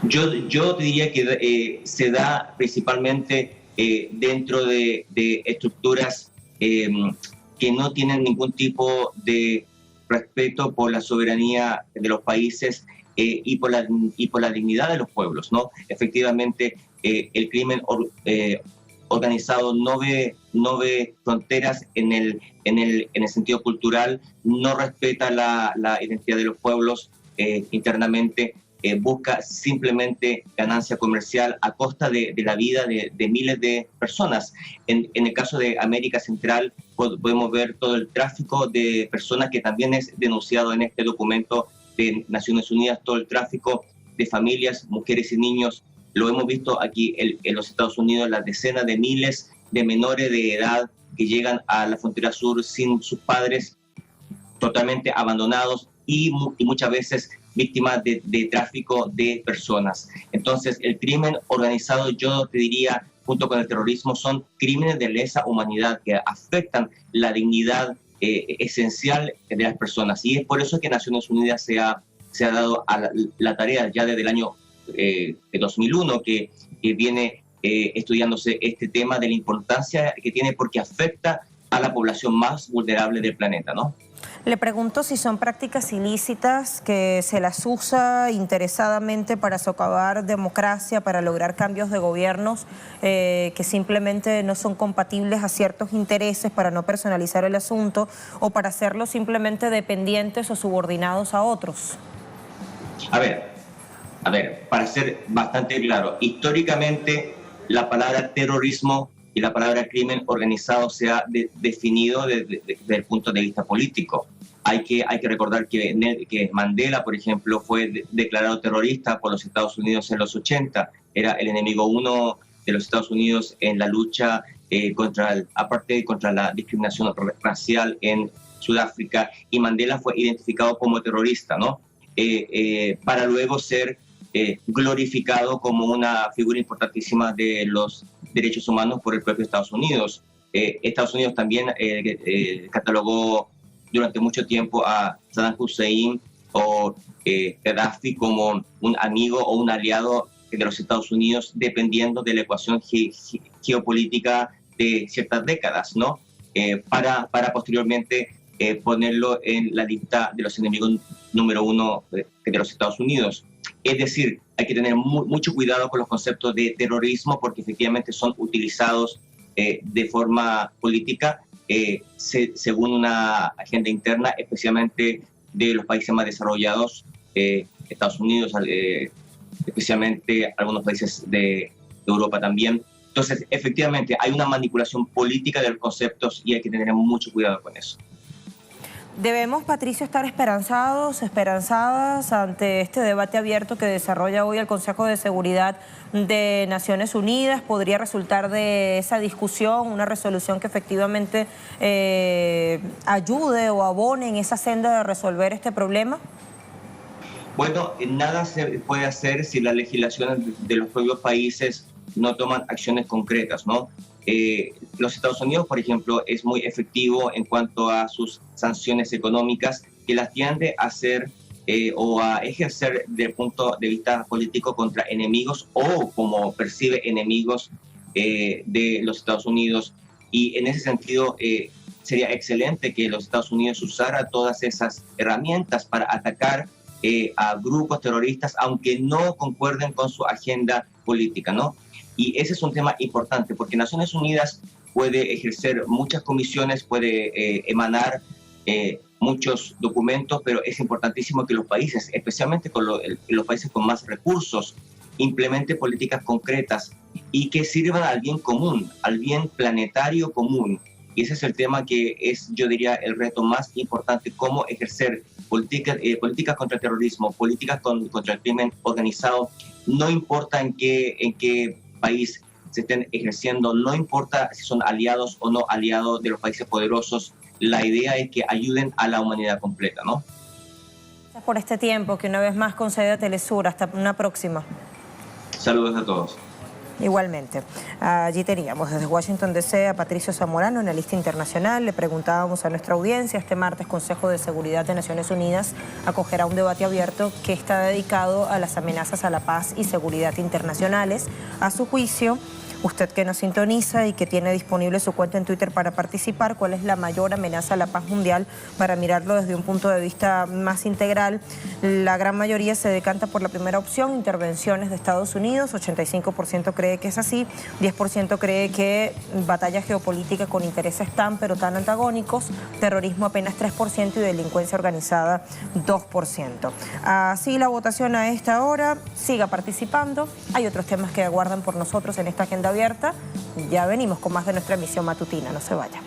[SPEAKER 7] Yo te diría que se da principalmente dentro de estructuras que no tienen ningún tipo de respeto por la soberanía de los países y por la dignidad de los pueblos, ¿no? Efectivamente, el crimen organizado no ve fronteras en el sentido cultural, no respeta la identidad de los pueblos internamente, busca simplemente ganancia comercial a costa de la vida de miles de personas. En el caso de América Central podemos ver todo el tráfico de personas que también es denunciado en este documento de Naciones Unidas, todo el tráfico de familias, mujeres y niños. Lo hemos visto aquí en los Estados Unidos, las decenas de miles de menores de edad que llegan a la frontera sur sin sus padres, totalmente abandonados y muchas veces víctimas de tráfico de personas. Entonces, el crimen organizado, yo te diría, junto con el terrorismo, son crímenes de lesa humanidad que afectan la dignidad esencial de las personas. Y es por eso que Naciones Unidas se ha dado a la tarea ya desde el año 2001 que viene estudiándose este tema de la importancia que tiene porque afecta a la población más vulnerable del planeta, ¿no?
[SPEAKER 1] Le pregunto si son prácticas ilícitas que se las usa interesadamente para socavar democracia, para lograr cambios de gobiernos que simplemente no son compatibles a ciertos intereses, para no personalizar el asunto o para hacerlos simplemente dependientes o subordinados a otros.
[SPEAKER 7] A ver, para ser bastante claro, históricamente la palabra terrorismo y la palabra crimen organizado se ha definido desde el punto de vista político. Hay que recordar que Mandela, por ejemplo, fue declarado terrorista por los Estados Unidos en los 80. Era el enemigo uno de los Estados Unidos en la lucha contra el apartheid, contra la discriminación racial en Sudáfrica. Y Mandela fue identificado como terrorista, ¿no? Para luego ser glorificado como una figura importantísima de los derechos humanos por el propio Estados Unidos. Estados Unidos también catalogó durante mucho tiempo a Saddam Hussein o Gaddafi como un amigo o un aliado de los Estados Unidos, dependiendo de la ecuación geopolítica de ciertas décadas, ¿no? Para posteriormente ponerlo en la lista de los enemigos número uno de los Estados Unidos. Es decir, hay que tener mucho cuidado con los conceptos de terrorismo porque efectivamente son utilizados de forma política según una agenda interna, especialmente de los países más desarrollados, Estados Unidos, especialmente algunos países de Europa también. Entonces, efectivamente, hay una manipulación política de los conceptos y hay que tener mucho cuidado con eso.
[SPEAKER 1] ¿Debemos, Patricio, estar esperanzadas ante este debate abierto que desarrolla hoy el Consejo de Seguridad de Naciones Unidas? ¿Podría resultar de esa discusión una resolución que efectivamente ayude o abone en esa senda de resolver este problema?
[SPEAKER 7] Bueno, nada se puede hacer si las legislaciones de los propios países no toman acciones concretas, ¿no? Los Estados Unidos, por ejemplo, es muy efectivo en cuanto a sus sanciones económicas que las tiende a hacer o a ejercer desde el punto de vista político contra enemigos o como percibe enemigos de los Estados Unidos. Y en ese sentido sería excelente que los Estados Unidos usara todas esas herramientas para atacar a grupos terroristas, aunque no concuerden con su agenda política, ¿no? Y ese es un tema importante porque Naciones Unidas puede ejercer muchas comisiones, puede emanar muchos documentos, pero es importantísimo que los países, especialmente los países con más recursos, implementen políticas concretas y que sirvan al bien común, al bien planetario común. Y ese es el tema que es, yo diría, el reto más importante, cómo ejercer políticas contra el terrorismo, políticas contra el crimen organizado, no importa en qué país se estén ejerciendo, no importa si son aliados o no aliados de los países poderosos, la idea es que ayuden a la humanidad completa, ¿no?
[SPEAKER 1] Gracias por este tiempo que una vez más concede a Telesur. Hasta una próxima.
[SPEAKER 7] Saludos a todos.
[SPEAKER 1] Igualmente. Allí teníamos desde Washington DC a Patricio Zamorano, analista internacional. Le preguntábamos a nuestra audiencia, este martes Consejo de Seguridad de Naciones Unidas acogerá un debate abierto que está dedicado a las amenazas a la paz y seguridad internacionales. A su juicio, Usted que nos sintoniza y que tiene disponible su cuenta en Twitter para participar, ¿cuál es la mayor amenaza a la paz mundial? Para mirarlo desde un punto de vista más integral, la gran mayoría se decanta por la primera opción, intervenciones de Estados Unidos, 85% cree que es así, 10% cree que batalla geopolítica con intereses tan pero tan antagónicos, terrorismo apenas 3% y delincuencia organizada 2%. Así la votación a esta hora, siga participando, hay otros temas que aguardan por nosotros en esta agenda abierta. Ya venimos con más de nuestra emisión matutina, no se vaya.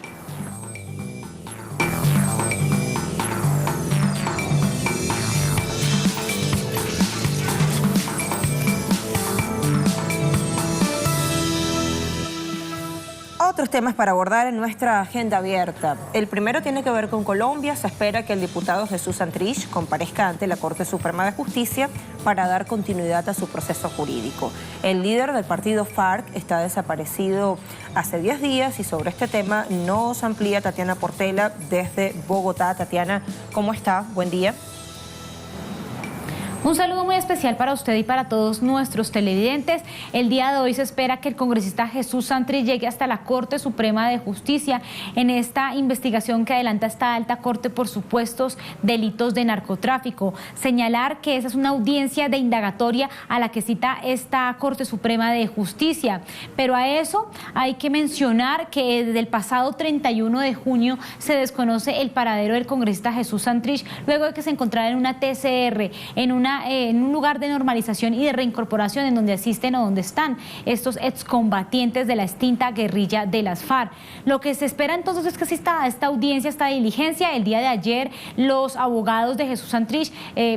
[SPEAKER 1] Otros temas para abordar en nuestra agenda abierta. El primero tiene que ver con Colombia. Se espera que el diputado Jesús Santrich comparezca ante la Corte Suprema de Justicia para dar continuidad a su proceso jurídico. El líder del partido FARC está desaparecido hace 10 días y sobre este tema nos amplía Tatiana Portela desde Bogotá. Tatiana, ¿cómo está? Buen día.
[SPEAKER 8] Un saludo muy especial para usted y para todos nuestros televidentes. El día de hoy se espera que el congresista Jesús Santrich llegue hasta la Corte Suprema de Justicia en esta investigación que adelanta esta alta corte por supuestos delitos de narcotráfico. Señalar que esa es una audiencia de indagatoria a la que cita esta Corte Suprema de Justicia. Pero a eso hay que mencionar que desde el pasado 31 de junio se desconoce el paradero del congresista Jesús Santrich luego de que se encontrara en una TCR, en un lugar de normalización y de reincorporación en donde asisten o donde están estos excombatientes de la extinta guerrilla de las FARC. Lo que se espera entonces es que exista esta audiencia, esta diligencia. El día de ayer los abogados de Jesús Santrich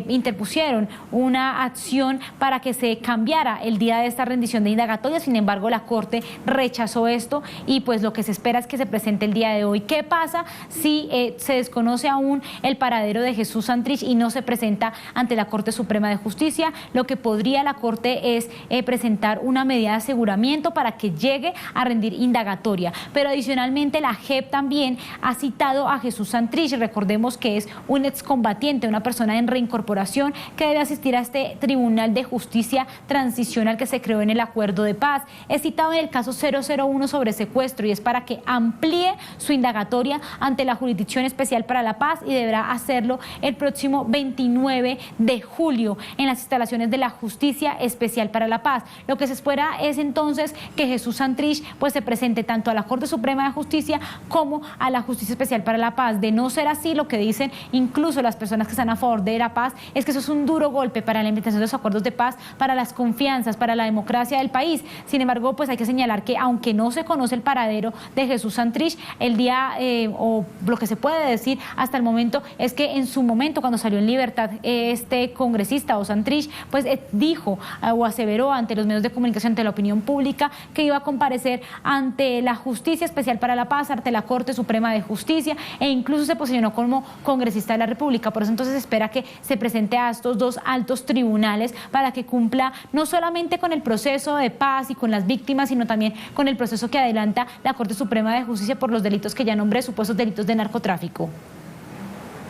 [SPEAKER 8] interpusieron una acción para que se cambiara el día de esta rendición de indagatoria. Sin embargo, la Corte rechazó esto y pues lo que se espera es que se presente el día de hoy. ¿Qué pasa si se desconoce aún el paradero de Jesús Santrich y no se presenta ante la Corte Suprema de Justicia? Lo que podría la Corte es presentar una medida de aseguramiento para que llegue a rendir indagatoria. Pero adicionalmente la JEP también ha citado a Jesús Santrich. Recordemos que es un excombatiente, una persona en reincorporación que debe asistir a este Tribunal de Justicia Transicional que se creó en el Acuerdo de Paz. Es citado en el caso 001 sobre secuestro y es para que amplíe su indagatoria ante la Jurisdicción Especial para la Paz y deberá hacerlo el próximo 29 de julio en las instalaciones de la Justicia Especial para la Paz. Lo que se espera es entonces que Jesús Santrich pues se presente tanto a la Corte Suprema de Justicia como a la Justicia Especial para la Paz. De no ser así, lo que dicen incluso las personas que están a favor de la paz es que eso es un duro golpe para la implementación de los acuerdos de paz, para las confianzas, para la democracia del país. Sin embargo, pues hay que señalar que aunque no se conoce el paradero de Jesús Santrich, el día o lo que se puede decir hasta el momento es que en su momento cuando salió en libertad este congresista o Santrich, pues dijo o aseveró ante los medios de comunicación, ante la opinión pública, que iba a comparecer ante la Justicia Especial para la Paz, ante la Corte Suprema de Justicia e incluso se posicionó como congresista de la República. Por eso entonces espera que se presente a estos dos altos tribunales para que cumpla no solamente con el proceso de paz y con las víctimas, sino también con el proceso que adelanta la Corte Suprema de Justicia por los delitos que ya nombré, supuestos delitos de narcotráfico.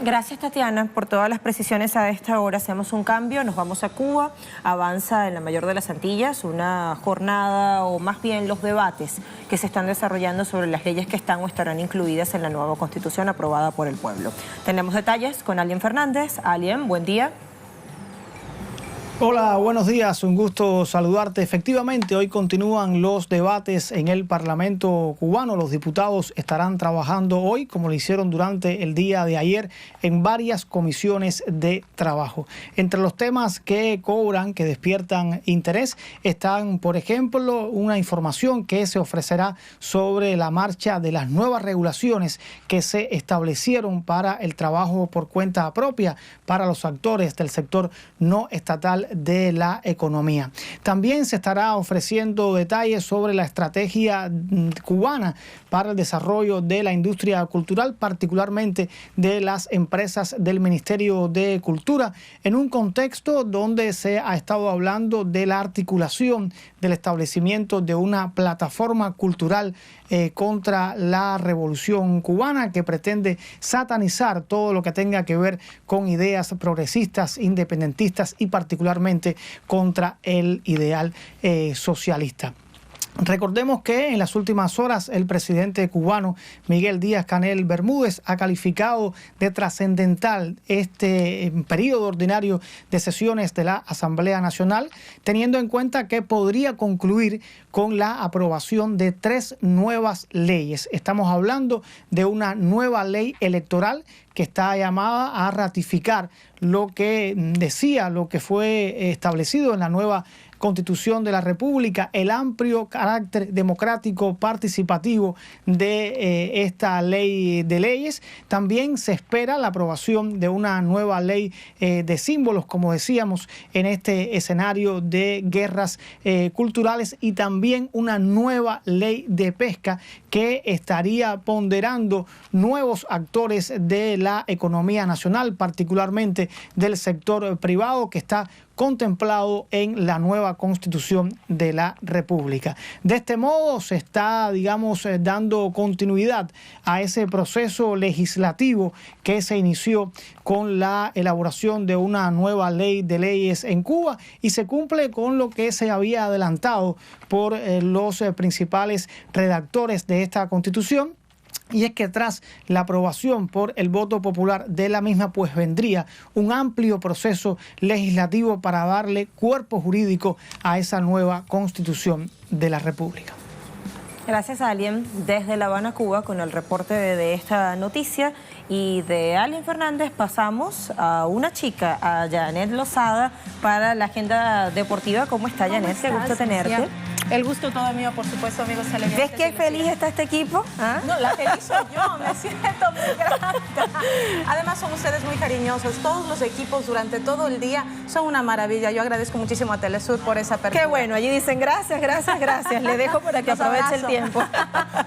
[SPEAKER 1] Gracias, Tatiana, por todas las precisiones a esta hora. Hacemos un cambio, nos vamos a Cuba. Avanza en la mayor de las Antillas una jornada, o más bien los debates que se están desarrollando sobre las leyes que están o estarán incluidas en la nueva Constitución aprobada por el pueblo. Tenemos detalles con Alien Fernández. Alien, buen día.
[SPEAKER 9] Hola, buenos días, un gusto saludarte. Efectivamente, hoy continúan los debates en el Parlamento cubano. Los diputados estarán trabajando hoy, como lo hicieron durante el día de ayer, en varias comisiones de trabajo. Entre los temas que cobran, que despiertan interés, están, por ejemplo, una información que se ofrecerá sobre la marcha de las nuevas regulaciones que se establecieron para el trabajo por cuenta propia para los actores del sector no estatal de la economía. También se estará ofreciendo detalles sobre la estrategia cubana para el desarrollo de la industria cultural, particularmente de las empresas del Ministerio de Cultura, en un contexto donde se ha estado hablando de la articulación del establecimiento de una plataforma cultural contra la revolución cubana que pretende satanizar todo lo que tenga que ver con ideas progresistas, independentistas y particularmente contra el ideal socialista. Recordemos que en las últimas horas el presidente cubano Miguel Díaz-Canel Bermúdez ha calificado de trascendental este periodo ordinario de sesiones de la Asamblea Nacional, teniendo en cuenta que podría concluir con la aprobación de 3 nuevas leyes. Estamos hablando de una nueva ley electoral que está llamada a ratificar lo que decía, lo que fue establecido en la nueva Constitución de la República, el amplio carácter democrático participativo de esta ley de leyes. También se espera la aprobación de una nueva ley de símbolos, como decíamos, en este escenario de guerras culturales, y también una nueva ley de pesca que estaría ponderando nuevos actores de la economía nacional, particularmente del sector privado, que está contemplado en la nueva Constitución de la República. De este modo se está, digamos, dando continuidad a ese proceso legislativo que se inició con la elaboración de una nueva ley de leyes en Cuba, y se cumple con lo que se había adelantado por los principales redactores de esta Constitución. Y es que tras la aprobación por el voto popular de la misma, pues vendría un amplio proceso legislativo para darle cuerpo jurídico a esa nueva Constitución de la República.
[SPEAKER 1] Gracias, Alien. Desde La Habana, Cuba, con el reporte de esta noticia. Y de Alien Fernández pasamos a una chica, a Janet Lozada, para la agenda deportiva. ¿Cómo está, Janet? Qué gusto tenerte.
[SPEAKER 10] El gusto todo mío, por supuesto, amigos televidentes.
[SPEAKER 1] ¿Ves qué feliz está este equipo? ¿Ah?
[SPEAKER 10] No, la feliz soy yo, me siento muy grata. Además, son ustedes muy cariñosos. Todos los equipos durante todo el día son una maravilla. Yo agradezco muchísimo a Telesur por esa apertura.
[SPEAKER 1] Qué bueno, allí dicen gracias, gracias, gracias. Le dejo para que aproveche el tiempo.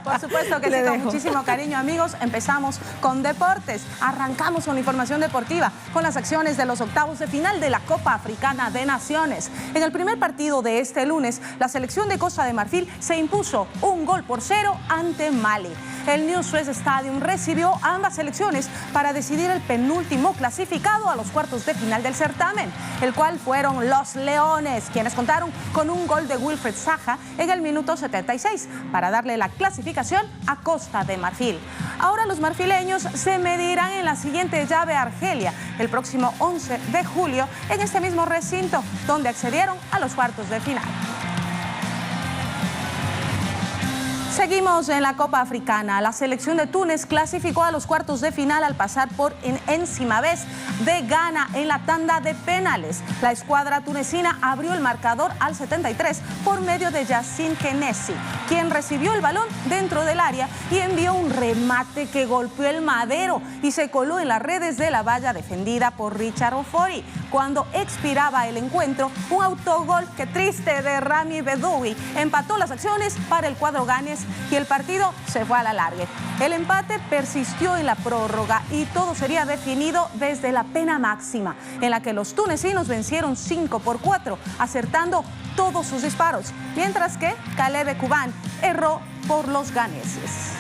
[SPEAKER 10] Por supuesto que sí, con muchísimo cariño, amigos. Empezamos con deportes. Arrancamos con la información deportiva, con las acciones de los octavos de final de la Copa Africana de Naciones. En el primer partido de este lunes, la selección de Costa de Marfil se impuso 1-0 ante Mali. El New Suez Stadium recibió a ambas selecciones para decidir el penúltimo clasificado a los cuartos de final del certamen, el cual fueron los Leones, quienes contaron con un gol de Wilfred Zaha en el minuto 76 para darle la clasificación a Costa de Marfil. Ahora los marfileños se medirán en la siguiente llave a Argelia el próximo 11 de julio en este mismo recinto, donde accedieron a los cuartos de final. Seguimos en la Copa Africana. La selección de Túnez clasificó a los cuartos de final al pasar por encima de Ghana en la tanda de penales. La escuadra tunecina abrió el marcador al 73 por medio de Yacine Kenesi, quien recibió el balón dentro del área y envió un remate que golpeó el madero y se coló en las redes de la valla defendida por Richard Ofori. Cuando expiraba el encuentro, un autogol, que triste, de Rami Bedoui empató las acciones para el cuadro ghanes y el partido se fue a la larga. El empate persistió en la prórroga y todo sería definido desde la pena máxima, en la que los tunecinos vencieron 5-4, acertando todos sus disparos, mientras que Caleb Cuban erró por los ghaneses.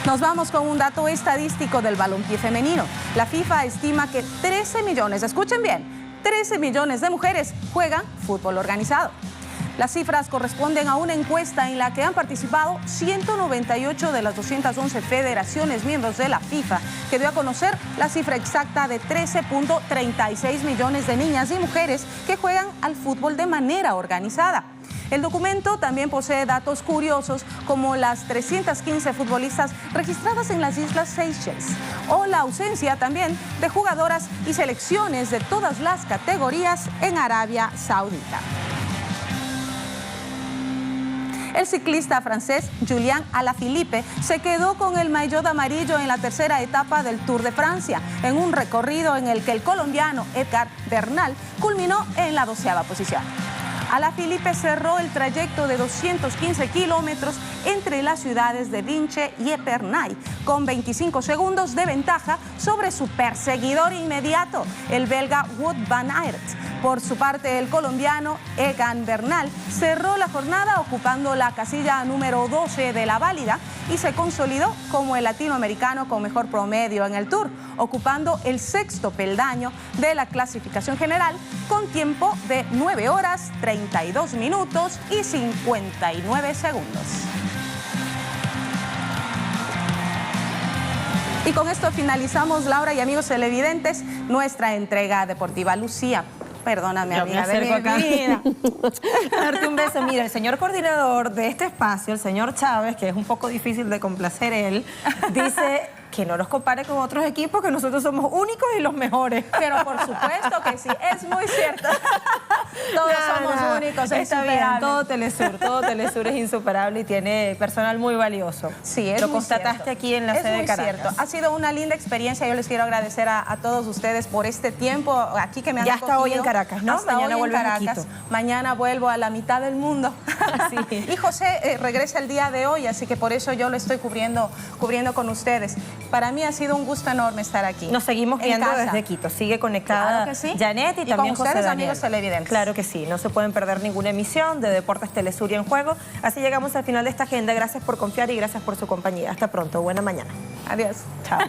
[SPEAKER 10] Nos vamos con un dato estadístico del balompié femenino. La FIFA estima que 13 millones, escuchen bien, 13 millones de mujeres juegan fútbol organizado. Las cifras corresponden a una encuesta en la que han participado 198 de las 211 federaciones miembros de la FIFA, que dio a conocer la cifra exacta de 13.36 millones de niñas y mujeres que juegan al fútbol de manera organizada. El documento también posee datos curiosos como las 315 futbolistas registradas en las Islas Seychelles o la ausencia también de jugadoras y selecciones de todas las categorías en Arabia Saudita. El ciclista francés Julian Alaphilippe se quedó con el maillot amarillo en la tercera etapa del Tour de Francia, en un recorrido en el que el colombiano Edgar Bernal culminó en la 12ª posición. Alaphilippe cerró el trayecto de 215 kilómetros entre las ciudades de Vinche y Epernay, con 25 segundos de ventaja sobre su perseguidor inmediato, el belga Wout van Aert. Por su parte, el colombiano Egan Bernal cerró la jornada ocupando la casilla número 12 de la válida y se consolidó como el latinoamericano con mejor promedio en el Tour, ocupando el 6º peldaño de la clasificación general con tiempo de 9 horas 30 42 minutos y 59 segundos. Y con esto finalizamos, Laura y amigos televidentes, nuestra entrega deportiva. Lucía, perdóname, amiga de mi vida.
[SPEAKER 1] Darte un beso. Mira, el señor coordinador de este espacio, el señor Chávez, que es un poco difícil de complacer él, dice que no nos compare con otros equipos, que nosotros somos únicos y los mejores.
[SPEAKER 10] Pero por supuesto que sí, es muy cierto. Todos somos únicos, es
[SPEAKER 1] está bien, todo Telesur es insuperable y tiene personal muy valioso.
[SPEAKER 10] Sí, es
[SPEAKER 1] Lo
[SPEAKER 10] muy
[SPEAKER 1] constataste
[SPEAKER 10] cierto.
[SPEAKER 1] aquí en la sede de Caracas.
[SPEAKER 10] Cierto. Ha sido una linda experiencia. Yo les quiero agradecer a todos ustedes por este tiempo aquí que me han
[SPEAKER 1] Ya hasta hoy en Caracas, ¿no?
[SPEAKER 10] Hasta
[SPEAKER 1] Mañana
[SPEAKER 10] hoy en
[SPEAKER 1] vuelves a
[SPEAKER 10] Caracas.
[SPEAKER 1] Quito.
[SPEAKER 10] Mañana vuelvo a la mitad del mundo.
[SPEAKER 1] Sí.
[SPEAKER 10] Y José regresa el día de hoy, así que por eso yo lo estoy cubriendo con ustedes. Para mí ha sido un gusto enorme estar aquí.
[SPEAKER 1] Nos seguimos viendo desde Quito. Sigue conectada
[SPEAKER 10] Claro que sí.
[SPEAKER 1] Janet y también
[SPEAKER 10] con
[SPEAKER 1] José
[SPEAKER 10] ustedes,
[SPEAKER 1] Daniel.
[SPEAKER 10] amigos televidentes.
[SPEAKER 1] Claro que sí. No se pueden perder ninguna emisión de Deportes Telesur y En Juego. Así llegamos al final de esta agenda. Gracias por confiar y gracias por su compañía. Hasta pronto. Buena mañana.
[SPEAKER 10] Adiós.
[SPEAKER 1] Chao.